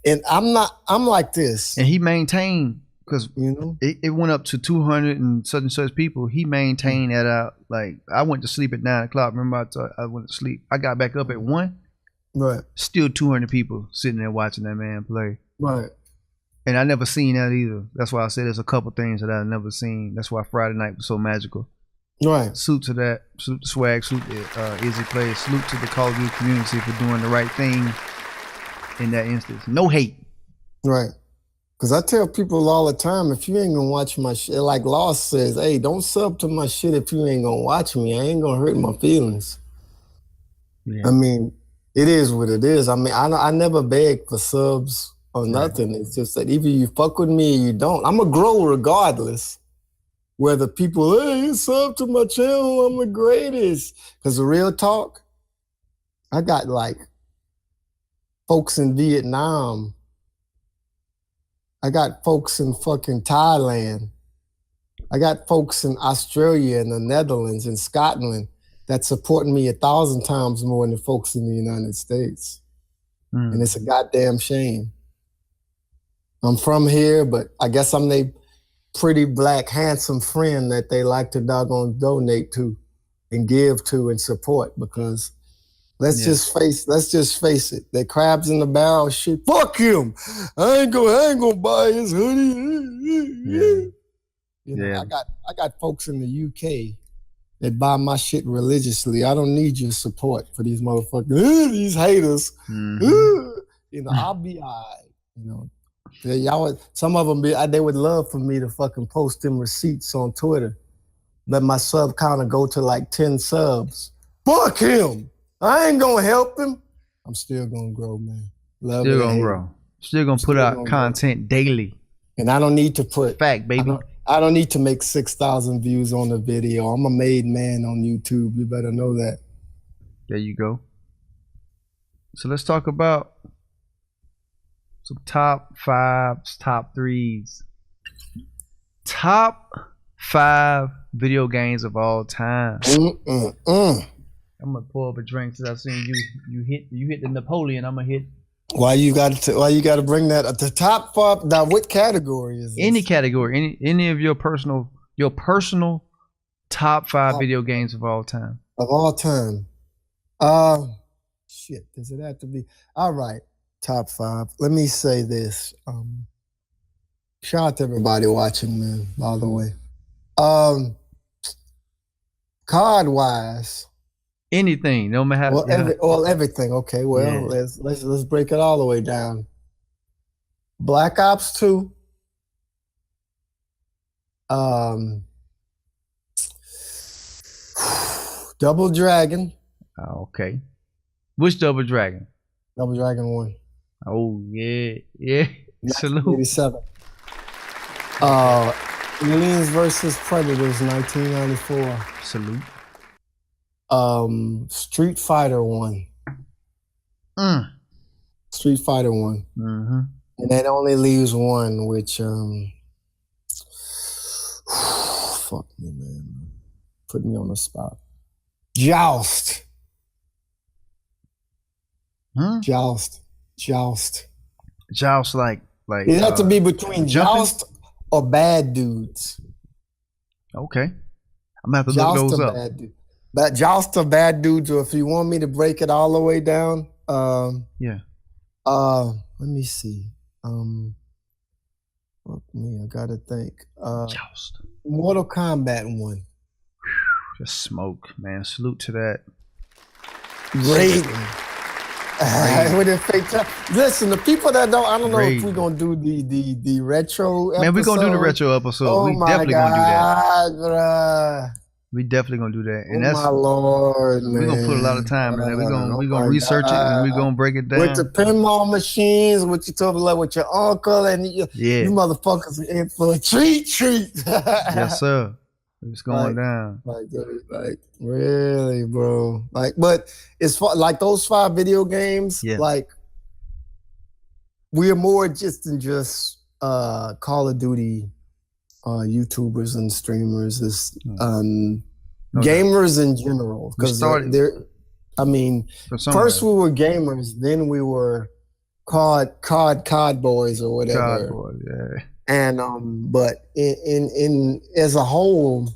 And I'm like this. And he maintained, because it went up to 200 and such people. He maintained that out. Like, I went to sleep at 9 o'clock. Remember I went to sleep. I got back up at 1. Right. Still 200 people sitting there watching that man play. Right. And I never seen that either. That's why I said there's a couple things that I've never seen. That's why Friday night was so magical. Right. Salute to that. Salute to Swag. Salute to Izzy Play. Salute to the Call of Duty community for doing the right thing in that instance. No hate. Right. Because I tell people all the time, if you ain't going to watch my shit, like Lost says, hey, don't sub to my shit if you ain't going to watch me. I ain't going to hurt my feelings. Yeah. I mean, it is what it is. I mean, I never beg for subs or nothing. It's just that either you fuck with me or you don't. I'm going to grow regardless. Whether people, hey, sub to my channel, I'm the greatest. Because the real talk, I got like folks in Vietnam. I got folks in fucking Thailand. I got folks in Australia and the Netherlands and Scotland that support me 1,000 times more than the folks in the United States. And it's a goddamn shame. I'm from here, but I guess I'm they pretty black, handsome friend that they like to doggone donate to and give to and support, because let's just face it. That crabs in the barrel shit. Fuck him. I ain't gonna buy his hoodie. I got folks in the UK that buy my shit religiously. I don't need your support for these motherfuckers. These haters. I'll be all right. Y'all, some of them they would love for me to fucking post them receipts on Twitter. Let my sub counter go to like 10 subs. Fuck him. I ain't gonna help him. I'm still gonna grow, man. Still gonna grow. Still gonna put out content daily. And I don't need to put fact, baby. I don't need to make 6,000 views on a video. I'm a made man on YouTube. You better know that. There you go. So let's talk about some top 5s, top 3s. Top 5 video games of all time. I'm gonna pour up a drink since I've seen you hit the Napoleon. I'm gonna hit. Why you got to bring that at the top 5? Now, what category is this? Any category, any of your personal top 5 video games of all time. Of all time. Shit. Does it have to be? All right. Top 5. Let me say this. Shout out to everybody watching, man, by the way. COD wise. Anything, no matter everything. Okay, well, let's break it all the way down. Black Ops 2. Double Dragon. Okay. Which Double Dragon? Double Dragon 1. Oh yeah. Salute. 87. Aliens versus Predators, 1994. Salute. Street Fighter 1. Street Fighter 1. Mm-hmm. And that only leaves one, which fuck me, man. Put me on the spot. Joust. Joust. Joust like it has to be between jumping? Joust or Bad Dudes. Okay. I'm gonna have to look Joust those are up. bad dudes. But Joust are bad dudes, or if you want me to break it all the way down, Yeah. let me see. Fuck me, I gotta think. Joust. Mortal Kombat 1. Just smoke, man. Salute to that. Great. With a fake time. Listen, the people that don't, I don't know if we're gonna do the retro episode. Man, we're gonna do the retro episode. Oh we my definitely God, gonna do that. bruh. We definitely gonna do that. And Oh my Lord, man. we're gonna put a lot of time in that. We're gonna research it and we're gonna break it down. With the pinball machines, what you talking about with your uncle and you motherfuckers are in for a treat. Yes, sir. It's going down. Like really, bro. Like, but it's far, like those 5 video games. Yeah. Like, we're more just than just Call of Duty YouTubers and streamers. Is gamers in general. Because they're, I mean, first we were gamers, then we were COD boys or whatever. COD boys, yeah. And but in as a whole,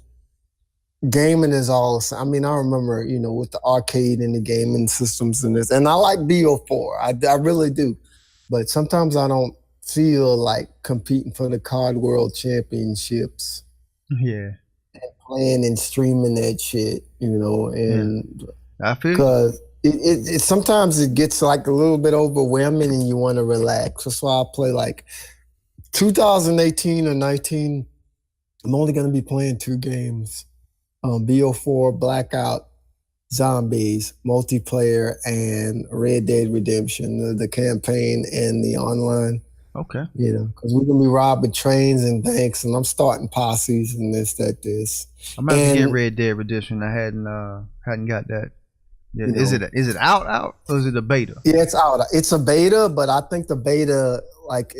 gaming is all. I mean, I remember, you know, with the arcade and the gaming systems and this, and I like BO4. I really do, but sometimes I don't feel like competing for the COD World Championships. Yeah, and playing and streaming that shit, you know, and I feel because it sometimes it gets like a little bit overwhelming and you want to relax. That's why I play like 2018 or 19. I'm only going to be playing 2 games. BO4, Blackout, Zombies, multiplayer, and Red Dead Redemption, the campaign and the online. Okay. You know, because we're going to be robbing trains and banks, and I'm starting posses and this. I'm about to get Red Dead Redemption. I hadn't got that. Yeah. Is it out, or is it a beta? Yeah, it's out. It's a beta, but I think the beta, like,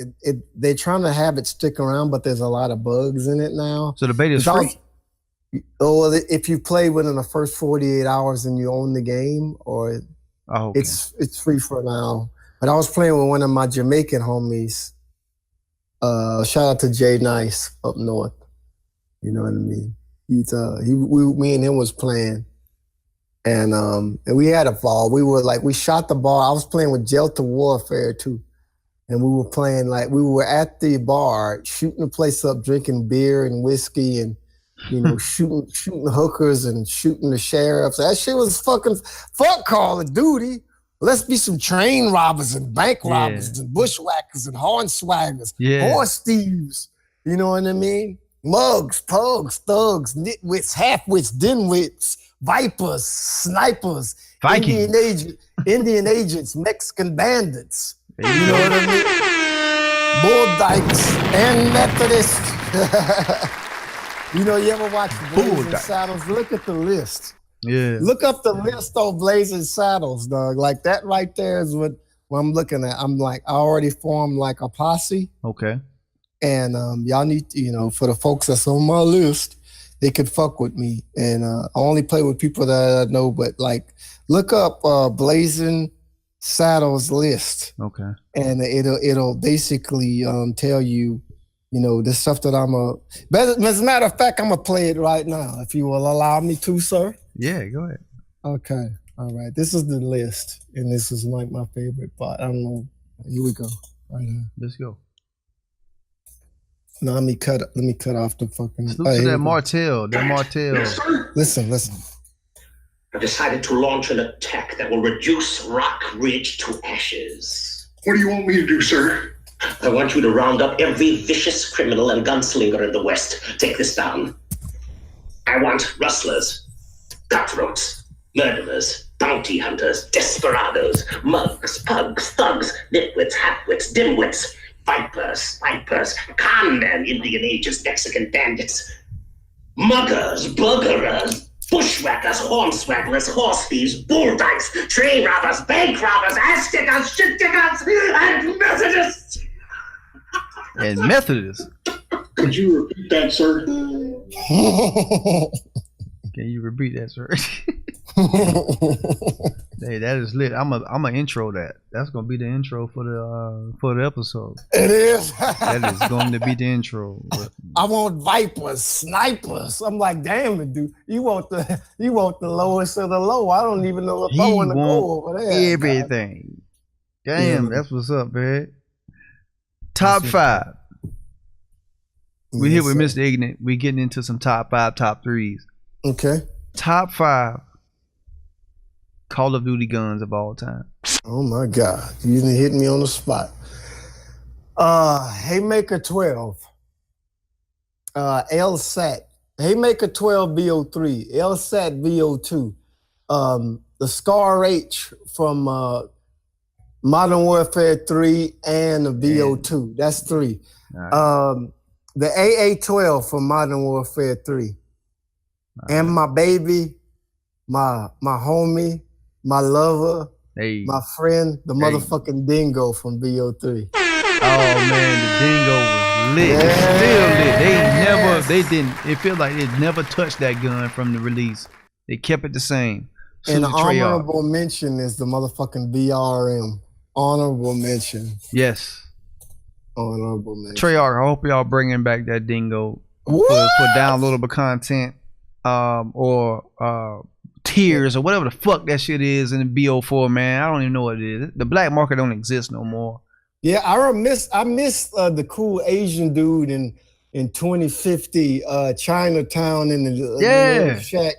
they're trying to have it stick around, but there's a lot of bugs in it now. So the beta is free? If you play within the first 48 hours and you own the game, or it's free for now. But I was playing with one of my Jamaican homies. Shout out to Jay Nice up north. You know what I mean? Me and him was playing, and we had a ball. We shot the ball. I was playing with Delta Warfare too, and we were playing we were at the bar shooting the place up, drinking beer and whiskey, and you know, shooting hookers and shooting the sheriffs. That shit was fuck Call of Duty. Let's be some train robbers and bank robbers and bushwhackers and hornswaggers, horse thieves. You know what I mean? Mugs, pugs, thugs, nitwits, half-wits, dimwits, vipers, snipers, Indian agents, Mexican bandits. You know what I mean? Bull dykes and Methodists. You know, you ever watch Blazing Saddles? Look at the list. Yeah. Look up the list of Blazing Saddles, dog. Like that right there is what I'm looking at. I'm like, I already formed like a posse. Okay. And y'all need to, you know, for the folks that's on my list, they could fuck with me. And I only play with people that I know, but like look up Blazing Saddles list. Okay. And it'll basically tell you, you know, the stuff that as a matter of fact, I'm going to play it right now, if you will allow me to, sir. Yeah, go ahead. Okay. All right. This is the list, and this is like my favorite part. I don't know. Here we go. Right here. Let's go. No, let me cut off the fucking... Look to that Martell. That Martell. Yes, sir. Listen. I've decided to launch an attack that will reduce Rock Ridge to ashes. What do you want me to do, sir? I want you to round up every vicious criminal and gunslinger in the West. Take this down. I want rustlers, cutthroats, murderers, bounty hunters, desperados, mugs, pugs, thugs, nitwits, halfwits, dimwits, vipers, snipers, conmen, Indian agents, Mexican bandits, muggers, burglars, bushwhackers, hornswagglers, horse thieves, bull dykes, train robbers, bank robbers, ass stickers, shit diggers, and Methodists. And Methodists. Could you repeat that, sir? Can you repeat that, sir? Hey, that is lit. I'm a intro that. That's gonna be the intro for the episode. It is. That is going to be the intro. I want vipers, snipers. I'm like, damn it, dude. You want the lowest of the low. I don't even know if I want to go over there. Everything. Damn, that's what's up, man. Top That's 5. We here with Yes, Mr. Ignut. We getting into some top 5, top 3s. Okay. Top 5 Call of Duty guns of all time. Oh my God. You didn't hit me on the spot. Haymaker 12. LSAT. Haymaker 12 VO3. LSAT VO2. The Scar H from Modern Warfare 3 and the VO2. That's 3. Right. The AA-12 from Modern Warfare 3. And my baby, my homie, my lover, Hey. my friend, the motherfucking dingo from VO3. Oh man, the dingo was lit. It's still lit. They didn't. It feels like it never touched that gun from the release. They kept it the same. And the Salute Treyarch. honorable mention is the motherfucking VRM. Honorable mention. Yes. Honorable mention. Treyarch, I hope y'all bringing back that dingo for downloadable content, or tiers or whatever the fuck that shit is in the BO4, man. I don't even know what it is. The black market don't exist no more. Yeah, I miss the cool Asian dude in 2050 Chinatown in the little shack.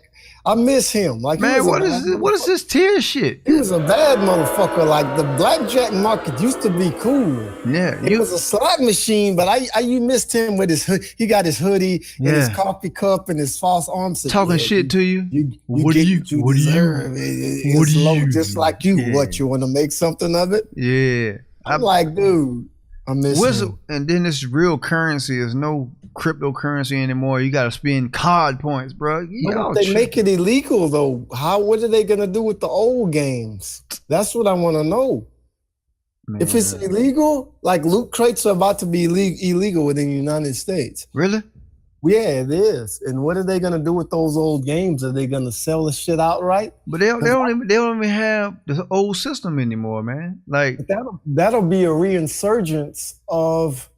I miss him. Like, man, what is this tier shit? He was a bad motherfucker. Like, the blackjack market used to be cool. Yeah, it was a slot machine, but you missed him with his hood. He got his hoodie and his coffee cup and his false arms. Talking shit to you. What do you? It's low, just like you. Yeah. What, you want to make something of it? Yeah. I'm like, dude, I miss him. And then this real currency is no cryptocurrency anymore. You got to spend COD points, bro. They make it illegal though. What are they gonna do with the old games? That's what I want to know. Man. If it's illegal, like loot crates are about to be illegal within the United States. Really? Yeah, it is. And what are they gonna do with those old games? Are they gonna sell the shit outright? But they don't even have the old system anymore, man. Like that'll be a reinsurgence of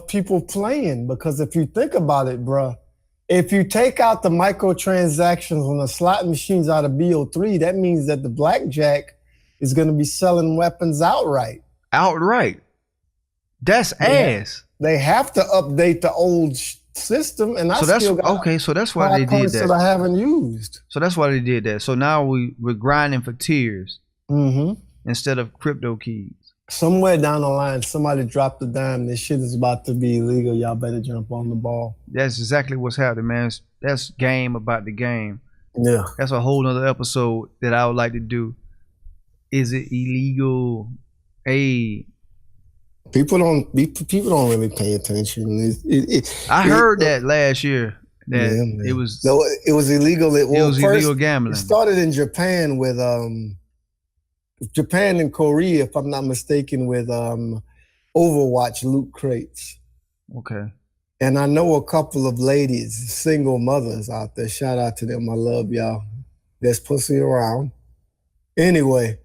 people playing, because if you think about it, bruh, if you take out the microtransactions on the slot machines out of BO3, that means that the blackjack is going to be selling weapons outright. Outright? That's ass. They have to update the old system, and so that's why they did that. That I haven't used. So that's why they did that. So now we're grinding for tiers instead of crypto keys. Somewhere down the line, somebody dropped a dime. This shit is about to be illegal. Y'all better jump on the ball. That's exactly what's happening, man. That's game about the game. Yeah. That's a whole nother episode that I would like to do. Is it illegal? Hey. People don't really pay attention. I heard that last year. That it was illegal. It was illegal gambling. It started in Japan with Japan and Korea, if I'm not mistaken, with Overwatch loot crates. Okay. And I know a couple of ladies, single mothers out there. Shout out to them. I love y'all. There's pussy around. Anyway,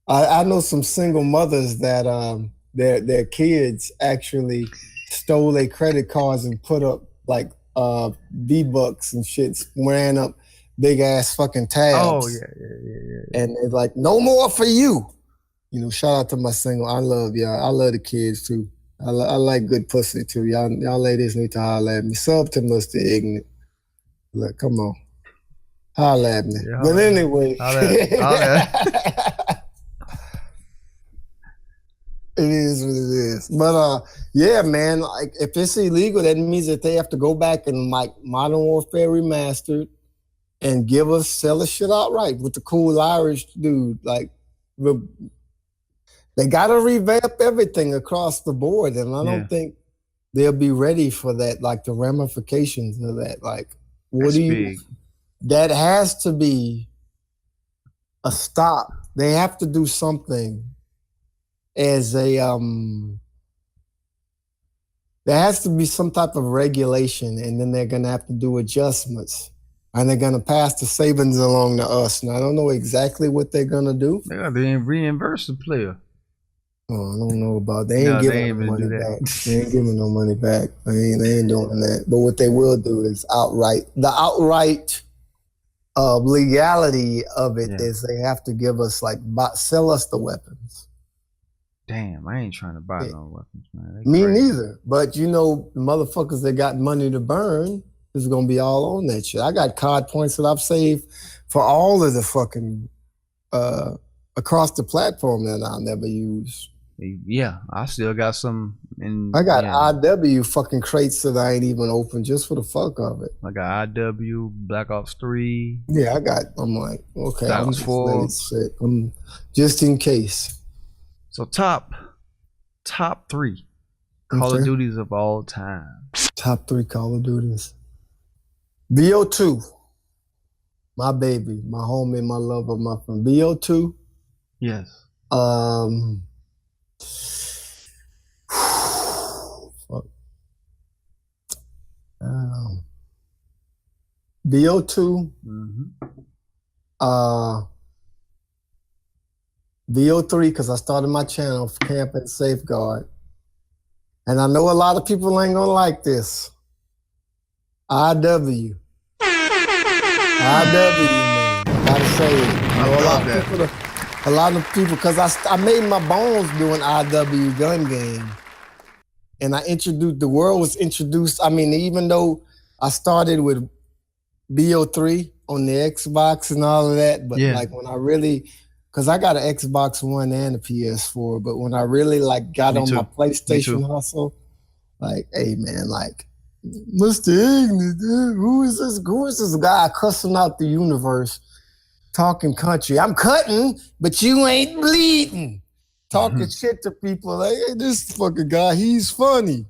I know some single mothers that their kids actually stole their credit cards and put up like V-Bucks and shit, ran up big ass fucking tabs. Oh yeah. And they're like, no more for you. You know, shout out to my single. I love y'all. I love the kids too. I like good pussy too. Y'all ladies need to holler at me. Sub to Mr. Ignut. Look, come on. Holler at me. Yeah, but anyway. It is what it is. But yeah, man, like if it's illegal, that means that they have to go back and like Modern Warfare Remastered and sell the shit outright with the cool Irish dude. Like, they got to revamp everything across the board. And I don't think they'll be ready for that, like the ramifications of that. Like, that has to be a stop. They have to do something as a, there has to be some type of regulation, and then they're going to have to do adjustments. and they're gonna pass the savings along to us. And I don't know exactly what they're gonna do. They got to reimburse the player. Oh, I don't know about. They ain't No, they giving ain't no gonna do money that. back. They ain't giving no money back. They ain't doing that. But what they will do is the outright legality of it is they have to give us sell us the weapons. Damn, I ain't trying to buy no weapons, man. Me neither. But the motherfuckers that got money to burn is gonna be all on that shit. I got COD points that I've saved for all of the fucking across the platform that I'll never use. Yeah, I still got some. I got IW fucking crates that I ain't even opened just for the fuck of it. I got IW, Black Ops 3. Yeah, I'm like, okay, Black I'm Ops just 4. letting shit. Just in case. So top 3 Call of Duties of all time. Top 3 Call of Duties. BO2. My baby, my homie, my lover, my friend. BO2. Yes. BO2, BO3, because I started my channel for Camp and Safeguard. And I know a lot of people ain't gonna like this. IW, man. I gotta say it. A lot of people, because I made my bones doing IW gun game. And the world was introduced. I mean, even though I started with BO3 on the Xbox and all of that, but when I really, because I got an Xbox One and a PS4, but when I really got on my PlayStation hustle, hey man, Mr. Ignut, who is this guy cussing out the universe, talking country? I'm cutting, but you ain't bleeding. Talking shit to people like, hey, this fucking guy, he's funny.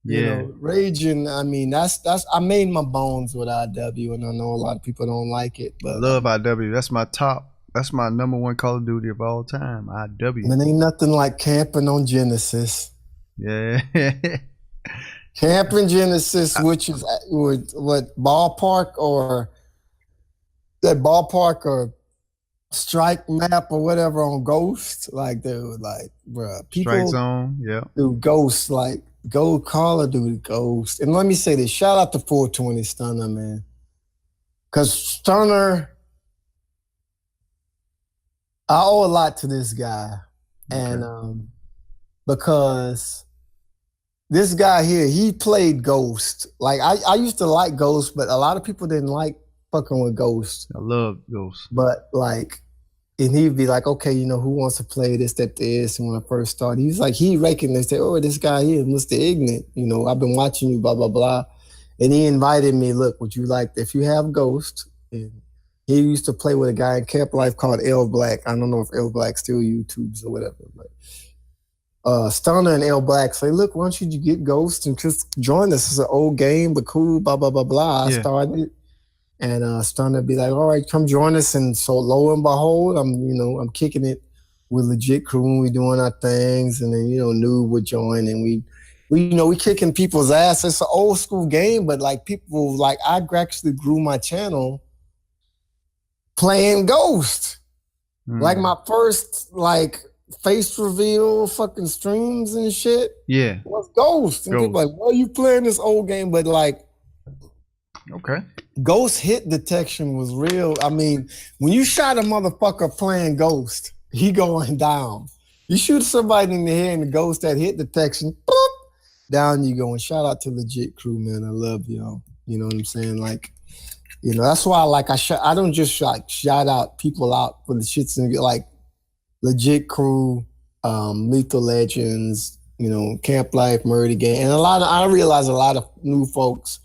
Raging. I mean, that's I made my bones with IW, and I know a lot of people don't like it, but I love IW. That's my top. That's my number 1 Call of Duty of all time. IW. Man, ain't nothing like camping on Genesis. Yeah. Camping Genesis, which is what ballpark or strike map or whatever on Ghost, bruh, people Strike Zone, do Ghost, go Call of Duty Ghost. And let me say this, shout out to 420 Stunner, man, because Stunner, I owe a lot to this guy, and because this guy here, he played Ghost. I used to like Ghost, but a lot of people didn't like fucking with Ghost. I love Ghost. But and he'd be like, okay, who wants to play this, that, this? And when I first started, he was like, he recognized that, oh, this guy here, Mr. Ignut, I've been watching you, blah, blah, blah. And he invited me, look, would you like, if you have Ghost, and he used to play with a guy in Camp Life called L Black. I don't know if L Black still YouTubes or whatever, but Stunner and L Black say, look, why don't you get Ghost and just join us? It's an old game, but cool, blah, blah, blah, blah. I started. And Stunner be like, all right, come join us. And so lo and behold, I'm kicking it with Legit Crew and we doing our things. And then, Noob would join and we kicking people's ass. It's an old school game, but people, I actually grew my channel playing Ghost. My first, face reveal fucking streams and shit. Yeah. Was Ghost. And people why are you playing this old game? But okay. Ghost hit detection was real. I mean, when you shot a motherfucker playing Ghost, he going down. You shoot somebody in the head and the Ghost that hit detection, boop, down you go. And shout out to Legit Crew, man. I love y'all. You know what I'm saying? That's why I don't just shout out people out for the shits and Legit Crew, Lethal Legends, Camp Life, Murder Gang. And I realize a lot of new folks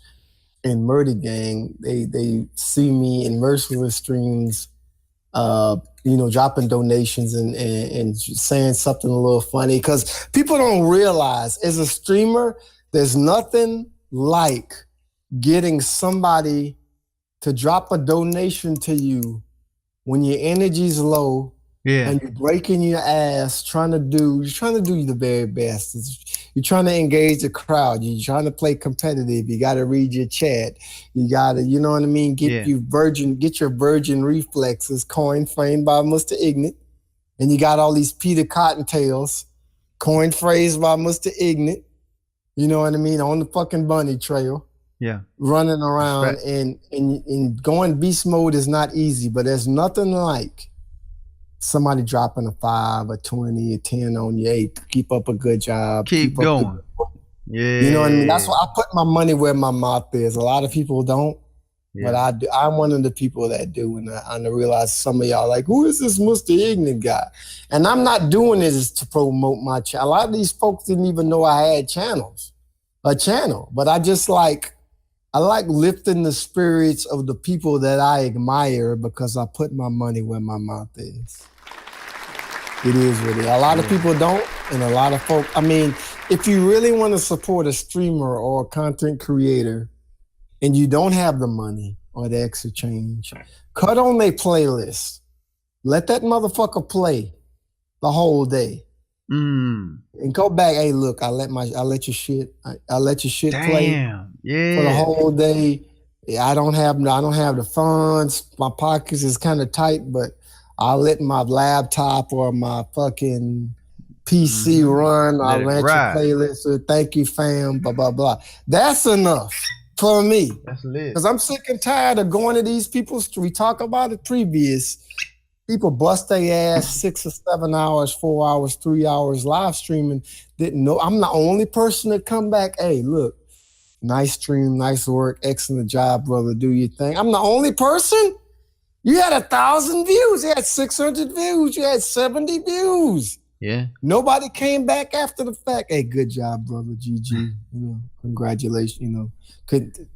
in Murder Gang, they see me in merciless streams, dropping donations and saying something a little funny. Because people don't realize, as a streamer, there's nothing like getting somebody to drop a donation to you when your energy's low Yeah. and you're breaking your ass trying to do the very best. You're trying to engage the crowd. You're trying to play competitive. You got to read your chat. You got to, you know what I mean? Get your virgin reflexes, coined framed by Mr. Ignut. And you got all these Peter Cottontails, coined phrase by Mr. Ignut. You know what I mean? On the fucking bunny trail. Yeah. Running around and going beast mode is not easy, but there's nothing like somebody dropping a 5, a 20, a 10 on you. Hey, keep up a good job. Keep going. Yeah. You know what I mean? That's why I put my money where my mouth is. A lot of people don't, but I do. I'm one of the people that do. And I realize some of y'all like, who is this Mr. Ignut guy? And I'm not doing this to promote my channel. A lot of these folks didn't even know I had a channel, but I like lifting the spirits of the people that I admire because I put my money where my mouth is. It is what it is. A lot of people don't, and a lot of folk, I mean, if you really want to support a streamer or a content creator and you don't have the money or the extra change, cut on their playlist. Let that motherfucker play the whole day. And go back. Hey, look, I let your shit play for the whole day. I don't have the funds. My pockets is kind of tight, but I'll let my laptop or my fucking PC run. I'll let your playlist. So thank you, fam. Blah blah blah. That's enough for me. That's lit. Because I'm sick and tired of going to these people. We talk about it previous. People bust their ass 6 or 7 hours, 4 hours, 3 hours live streaming. Didn't know. I'm the only person that come back. Hey, look, nice stream, nice work, excellent job, brother. Do your thing. I'm the only person. You had 1,000 views. You had 600 views. You had 70 views. Yeah. Nobody came back after the fact. Hey, good job, brother. GG. You know, congratulations. You know,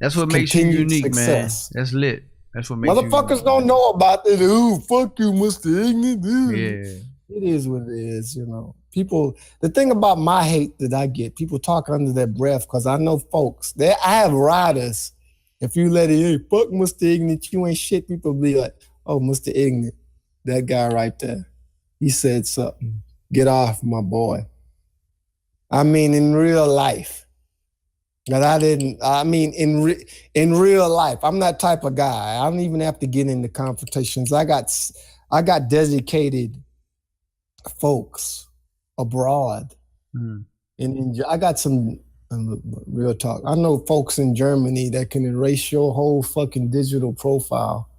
that's what makes you unique, success. Man. That's lit. That's what makes motherfuckers don't know about it. Ooh, fuck you, Mr. Ignut. Yeah. It is what it is, you know. People, the thing about my hate that I get, people talk under their breath because I know folks. I have riders. If you let it, hey, fuck Mr. Ignut, you ain't shit. People be like, oh, Mr. Ignut, that guy right there. He said something. Get off, my boy. I mean, in real life. In real life, I'm that type of guy. I don't even have to get into confrontations. I got dedicated folks abroad. And I got some real talk. I know folks in Germany that can erase your whole fucking digital profile.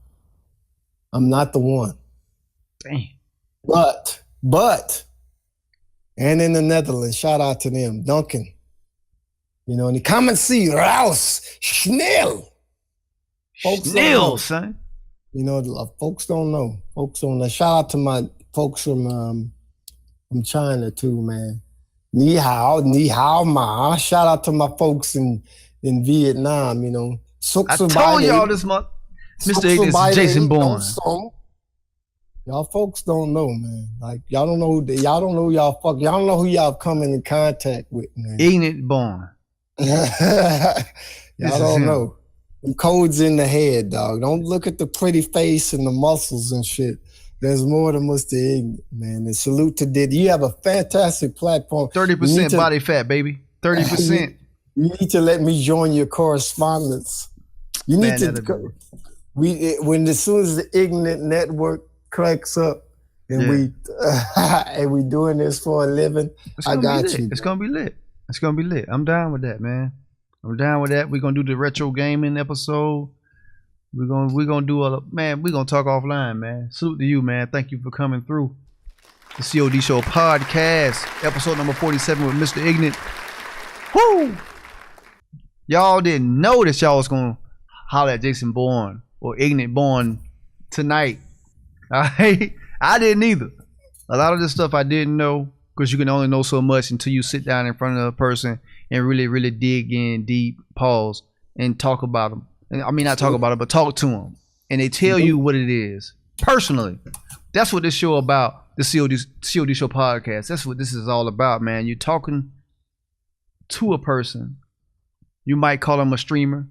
I'm not the one. Dang. But, and in the Netherlands, shout out to them, Duncan. You know, and come and see Raus, schnell. Schnell, son. You know, folks don't know. Folks don't know. Shout out to my folks from China too, man. Ni hao ma. Shout out to my folks in Vietnam, you know. I told y'all this month. Mr. Ignut is Jason Bourne. Y'all folks don't know, man. Like y'all don't know y'all don't know who y'all coming in contact with, man. Ignut Bourne. Y'all don't know. Them codes in the head, dog. Don't look at the pretty face and the muscles and shit. There's more than Mr. Ignut, man. And salute to Diddy. You have a fantastic platform. 30% body fat, baby. 30%. You need to let me join your correspondence. You need to go. As soon as the Ignut network cracks up and we doing this for a living, I got you. It's gonna be lit. It's gonna be lit. I'm down with that, man. I'm down with that. We're gonna do the retro gaming episode. We're gonna do we're gonna talk offline, man. Salute to you, man. Thank you for coming through. The COD Show podcast, episode number 47 with Mr. Ignut. Woo! Y'all didn't know that y'all was gonna holler at Jason Bourne or Ignut Bourne tonight. I didn't either. A lot of this stuff I didn't know, because you can only know so much until you sit down in front of a person and really, really dig in deep, pause, and talk about them. I mean, not talk about it, but talk to them. And they tell you what it is. Personally, that's what this show about, the COD Show podcast. That's what this is all about, man. You're talking to a person. You might call them a streamer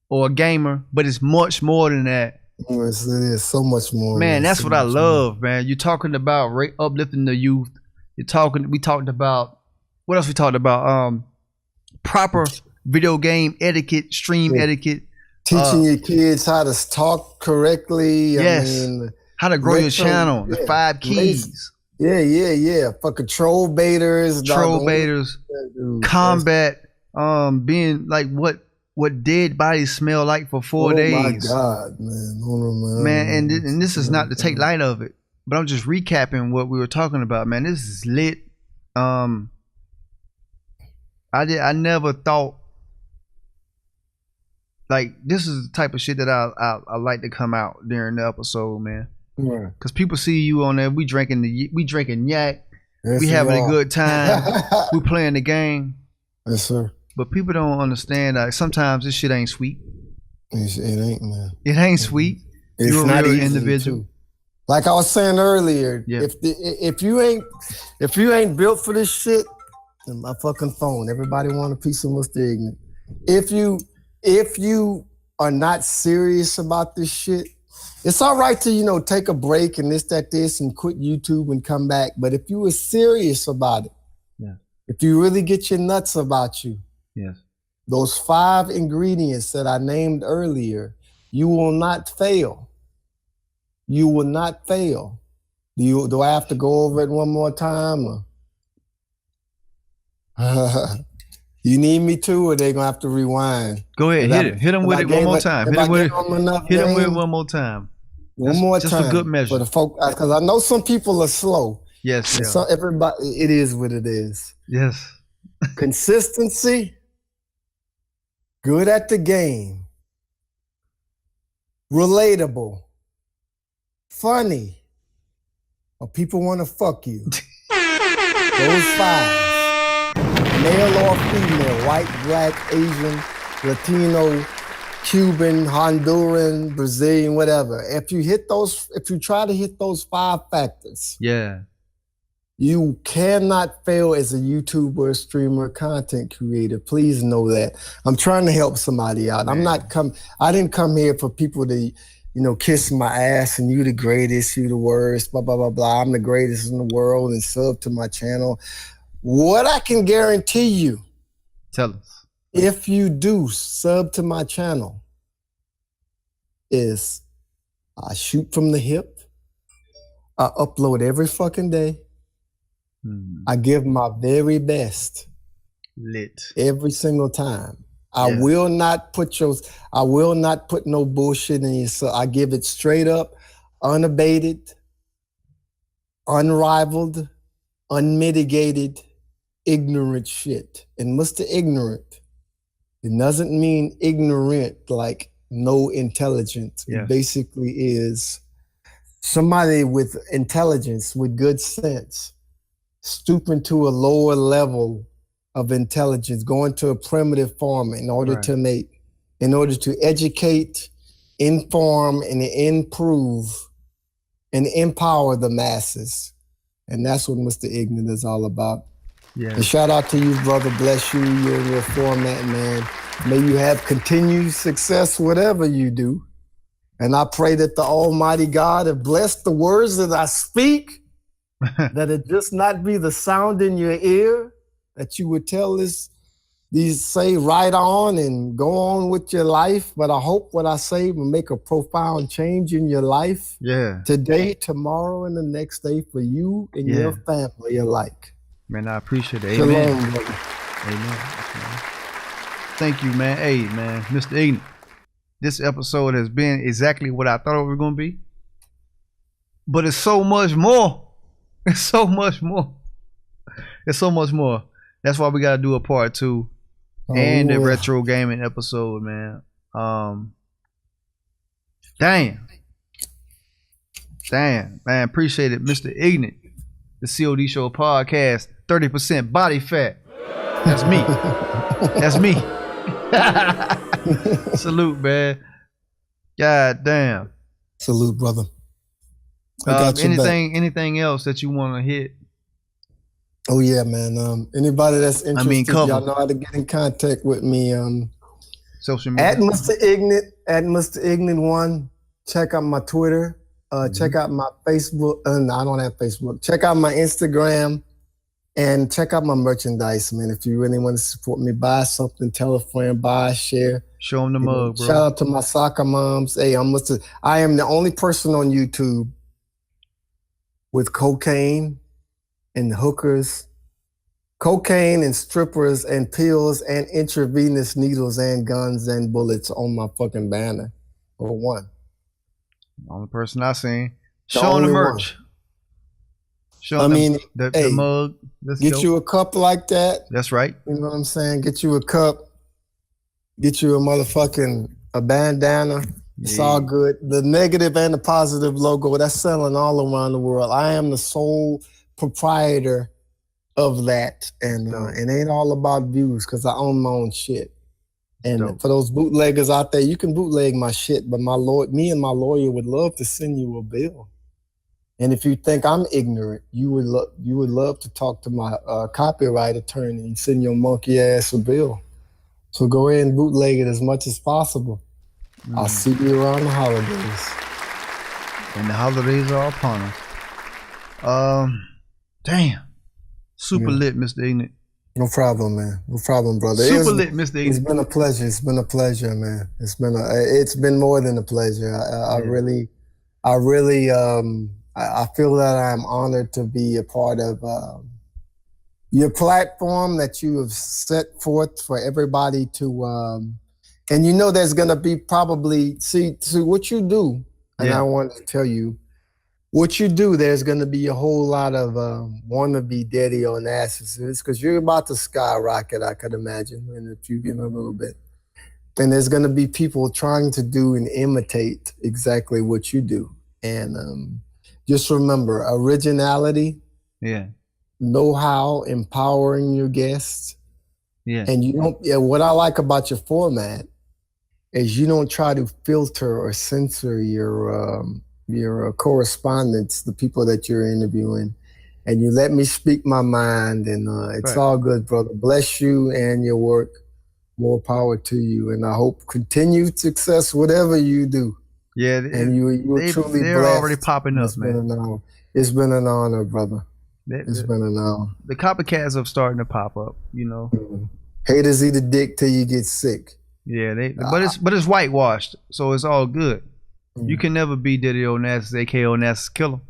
or a gamer, but it's much more than that. Yes, it is so much more. Man, that's so what I much love, man. You're talking about uplifting the youth. We talked about, what else we talked about? Proper video game etiquette, stream Yeah. etiquette. Teaching your kids how to talk correctly. Yes. I mean, How to grow your channel, the 5 race- keys, Yeah. For control baiters, troll dog, baiters, dude, combat, being like what dead bodies smell like for 4 days. Oh my God, man. Hold on, Man, and this is not to take light of it, but I'm just recapping what we were talking about, man. This is lit. I never thought, like, this is the type of shit that I like to come out during the episode, man. Yeah. Cause people see you on there. We drinking yak. Yes, We having a are. good time. We playing the game. Yes, sir. But people don't understand that sometimes this shit ain't sweet. It ain't, man. It ain't sweet. It's You're a not real easy, individual. too. Like I was saying earlier, Yeah. if you ain't built for this shit, then my fucking phone. Everybody want a piece of Mr. Ignut. If you are not serious about this shit, it's all right to take a break and this and quit YouTube and come back. But if you were serious about it, Yeah. if you really get your nuts about you, Yes. those 5 ingredients that I named earlier, you will not fail. You will not fail. Do I have to go over it one more time? Or? You need me to, or they gonna have to rewind? Go ahead, hit it. Hit them with it one more time. Hit them with it one more time. One more just time. for good measure. For the folk, because I know some people are slow. Yes. Yeah. So everybody, it is what it is. Yes. Consistency, good at the game, relatable, funny, or people want to fuck you. Those 5, male or female, white, black, Asian, Latino, Cuban, Honduran, Brazilian, whatever. If you try to hit those 5 factors, Yeah. you cannot fail as a YouTuber, streamer, content creator. Please know that. I'm trying to help somebody out. I didn't come here for people to, kiss my ass and you the greatest, you the worst, blah, blah, blah, blah. I'm the greatest in the world and sub to my channel. What I can guarantee you, Tell us. if you do sub to my channel, is I shoot from the hip. I upload every fucking day. I give my very best. Lit. Every single time. Yeah. I will not put no bullshit in you. So I give it straight up, unabated, unrivaled, unmitigated, ignorant shit. And Mr. Ignorant, it doesn't mean ignorant like no intelligence. Yes. It basically is somebody with intelligence, with good sense, stooping to a lower level of intelligence, going to a primitive form in order to educate, inform, and improve and empower the masses. And that's what Mr. Ignut is all about. Yeah. And shout out to you, brother. Bless you. You're in your format, man. May you have continued success, whatever you do. And I pray that the Almighty God have blessed the words that I speak, that it just not be the sound in your ear, that you would tell these say right on and go on with your life. But I hope what I say will make a profound change in your life. Yeah. Today, tomorrow, and the next day for you and your family alike. Man, I appreciate it. Shalom, Amen. brother. Amen. Thank you, man. Hey, man, Mr. Ignut. This episode has been exactly what I thought it was going to be. But it's so much more. It's so much more. It's so much more. That's why we got to do a part 2 and the retro gaming episode, man. Damn, man. Appreciate it, Mr. Ignut. The COD Show podcast, 30% body fat. That's me. That's me. Salute, man. God damn. Salute, brother. I got your back. Anything else that you want to hit? Oh yeah, man. Anybody that's interested, cover. y'all know how to get in contact with me. Social media. At Mr. Ignut, at Mr. Ignut1. check out my Twitter. Check out my Facebook. No, I don't have Facebook. Check out my Instagram and check out my merchandise, man. If you really want to support me, buy something, tell a friend, buy, share. Show them the mug, bro. Shout out to my soccer moms. Hey, I am the only person on YouTube with cocaine and hookers, cocaine and strippers and pills and intravenous needles and guns and bullets on my fucking banner. For one. Only person I seen. The Show them the only merch. Show them the mug. Get you a cup like that. That's right. You know what I'm saying? Get you a cup. Get you a motherfucking bandana. It's all good. The negative and the positive logo, that's selling all around the world. I am the sole proprietor of that. And it ain't all about views because I own my own shit. And for those bootleggers out there, you can bootleg my shit, but me and my lawyer would love to send you a bill. And if you think I'm ignorant, you would love to talk to my copyright attorney and send your monkey ass a bill. So go ahead and bootleg it as much as possible. I'll see you around the holidays. And the holidays are upon us. Damn. Super lit, Mr. Ignut. No problem, man. No problem, brother. Super lit, Mr. Ignut. It's been a pleasure. It's been a pleasure, man. It's been more than a pleasure. I feel that I'm honored to be a part of your platform that you have set forth for everybody to, and you know there's going to be probably, see what you do, and I want to tell you, what you do, there's going to be a whole lot of wannabe diddyonasis because you're about to skyrocket, I could imagine, in a little bit. And there's going to be people trying to do and imitate exactly what you do. And just remember, originality, know-how, empowering your guests. And you don't. What I like about your format is you don't try to filter or censor your correspondents, the people that you're interviewing, and you let me speak my mind, and it's all good, brother. Bless you and your work. More power to you, and I hope continued success, whatever you do. Yeah, and you're truly they're blessed. already popping up, man. It's been an honor, brother. It's been an honor. The copycats are starting to pop up, you know. Haters eat a dick till you get sick. Yeah, but it's whitewashed, so it's all good. You can never be diddyonasis, aka Onassis Killer.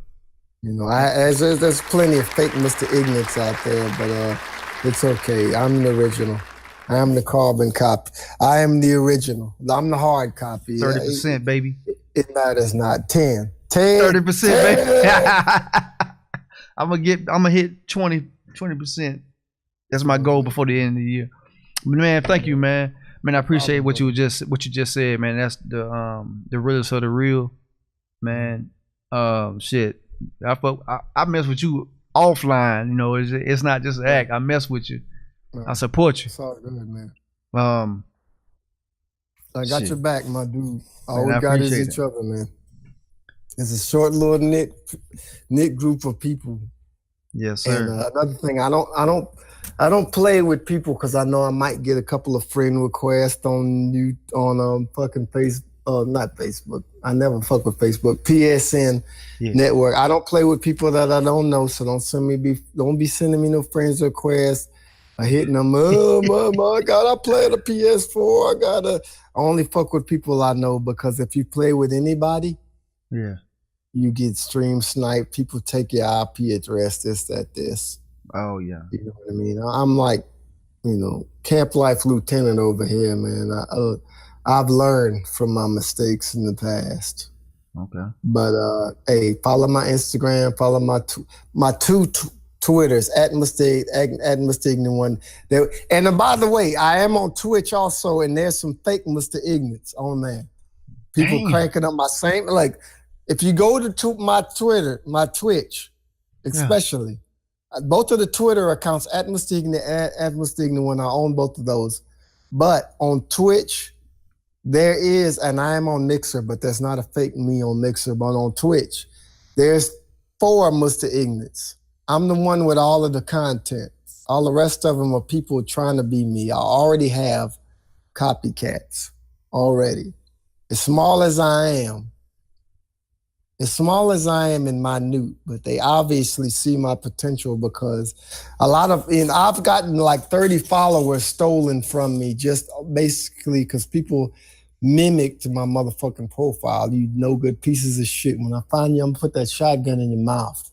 You know, there's plenty of fake Mr. Ignuts out there, but it's okay. I'm the original. I am the carbon copy. I am the original. I'm the hard copy. 30%, baby. It matters not. 10. 30%, baby. I'm gonna hit 20%. That's my goal before the end of the year. But man, thank you, man. Man, I appreciate what you just said, man. That's the realest of the real, man. Shit, I mess with you offline. You know, it's not just an act. I mess with you. I support you. It's all good, man. I got your back, my dude. All we got is each other, man. It's a short little knit group of people. Yes, sir. And another thing, I don't play with people because I know I might get a couple of friend requests on fucking not Facebook. I never fuck with Facebook. PSN network. I don't play with people that I don't know, so don't be sending me no friends requests. I hitting them. Oh my God! I play the PS4. I only fuck with people I know because if you play with anybody, you get stream sniped. People take your IP address. This. Oh yeah. You know what I mean? I'm like, camp life lieutenant over here, man. I've learned from my mistakes in the past. Okay. But hey, follow my Instagram. Follow my two Twitters at Ignut one. And by the way, I am on Twitch also, and there's some fake Mr. Ignuts on there. People cranking up my same if you go to my Twitter, my Twitch, especially, both of the Twitter accounts at Mr. Ignut, at Mr. Ignut one, I own both of those. But on Twitch, there is, and I am on Mixer, but there's not a fake me on Mixer, but on Twitch, there's 4 Mr. Ignuts. I'm the one with all of the content. All the rest of them are people trying to be me. I already have copycats already. As small as I am, as small as I am and minute, but they obviously see my potential because I've gotten like 30 followers stolen from me just basically because people mimicked my motherfucking profile. You no good pieces of shit. When I find you, I'm gonna put that shotgun in your mouth.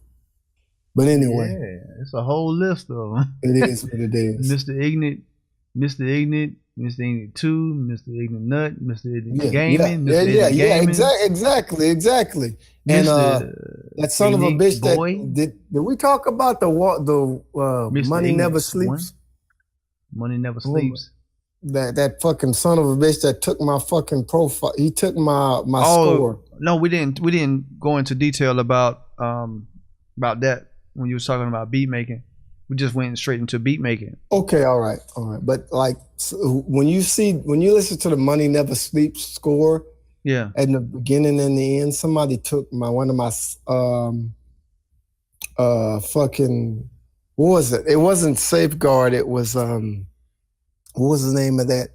But anyway. Yeah, it's a whole list of them. It is what it is. Mr. Ignut, Mr. Ignut, Mr. Ignut 2, Mr. Ignut Nut, Mr. Ignut Yeah, Gaming, Mr. Ignut Gaming. Exactly. And that son of a Ignut bitch Boy. did we talk about the Money Ignut Never 1. Sleeps? Money Never Sleeps. That fucking son of a bitch that took my fucking profile. He took my score. No, we didn't go into detail about that when you was talking about beat making. We just went straight into beat making. Okay, all right. But like when you listen to the Money Never Sleeps score, yeah, at the beginning and the end, somebody took one of my fucking, what was it? It wasn't Safeguard. It was what was the name of that?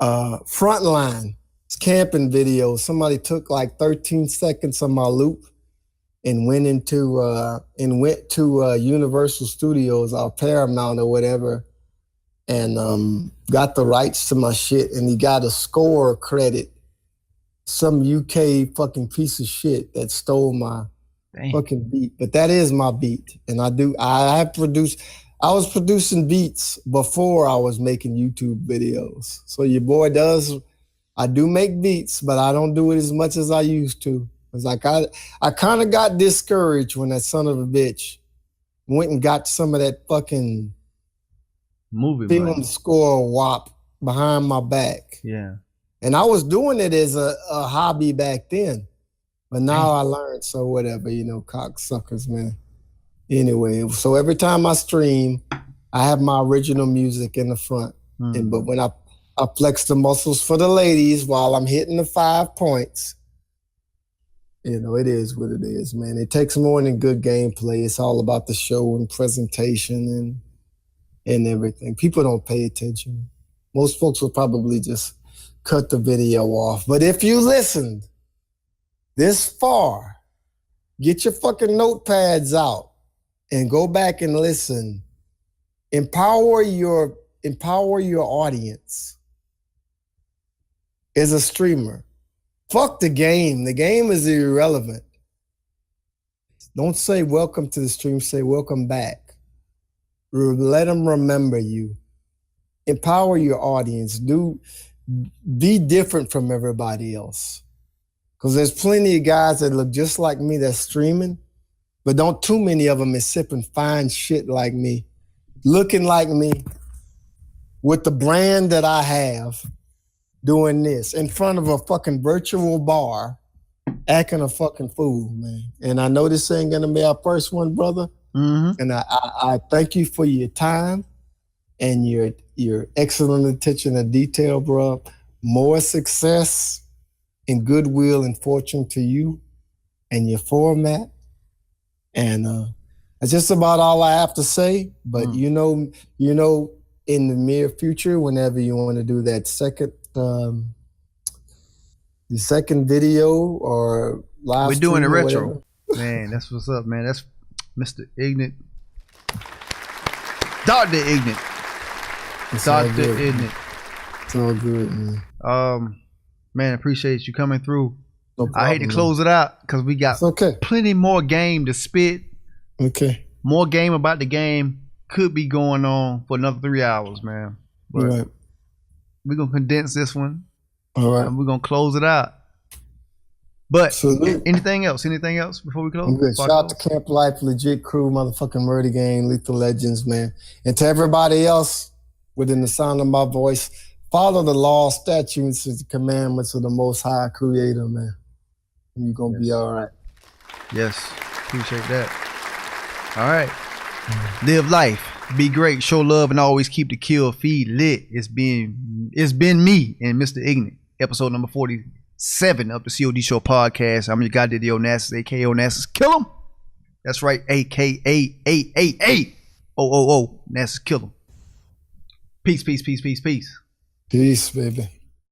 Frontline. It's camping video. Somebody took like 13 seconds of my loop and went to Universal Studios or Paramount or whatever, and got the rights to my shit, and he got a score credit. Some UK fucking piece of shit that stole my fucking beat, but that is my beat, and I was producing beats before I was making YouTube videos. So your boy I do make beats, but I don't do it as much as I used to. It's like I kind of got discouraged when that son of a bitch went and got some of that fucking movie film score wop behind my back. Yeah. And I was doing it as a hobby back then. But now I learned, so whatever, cocksuckers, man. Anyway, so every time I stream, I have my original music in the front. But when I flex the muscles for the ladies while I'm hitting the 5 points, it is what it is, man. It takes more than good gameplay. It's all about the show and presentation and everything. People don't pay attention. Most folks will probably just cut the video off. But if you listened this far, get your fucking notepads out and go back and listen. Empower your audience as a streamer. Fuck the game. The game is irrelevant. Don't say welcome to the stream. Say welcome back. Let them remember you. Empower your audience. Be different from everybody else. Because there's plenty of guys that look just like me that's streaming, but don't too many of them is sipping fine shit like me, looking like me, with the brand that I have, doing this in front of a fucking virtual bar, acting a fucking fool, man. And I know this ain't gonna be our first one, brother. Mm-hmm. And I thank you for your time and your excellent attention to detail, bro. More success and goodwill and fortune to you and your format. And that's just about all I have to say. But you know, in the near future, whenever you want to do that the second video or live, we're doing a retro. Whatever. Man, that's what's up, man. That's Mr. Ignut. Dr. Ignut. Dr. Ignut. It's all good, man. Man, appreciate you coming through. No problem, I hate to close it out because we got okay. Plenty more game to spit. Okay. More game about the game could be going on for another 3 hours, man. But right. We're going to condense this one. All right. And we're going to close it out. But Salute. Anything else before we close? I'm good. Shout out to Camp Life, Legit Crew, motherfucking Murder Gang, Lethal Legends, man. And to everybody else within the sound of my voice, follow the law, statutes, and commandments of the Most High Creator, man. And you're going to be all right. Yes. Appreciate that. All right. Live life. Be great. Show love and always keep the kill feed lit. It's been me and Mr. Ignut. Episode number 47 of the COD Show podcast. I'm your guy, diddyonasis, aka Onassis. Kill him. That's right. AKA 888. Oh. Nassis, kill him. Peace. Peace, baby.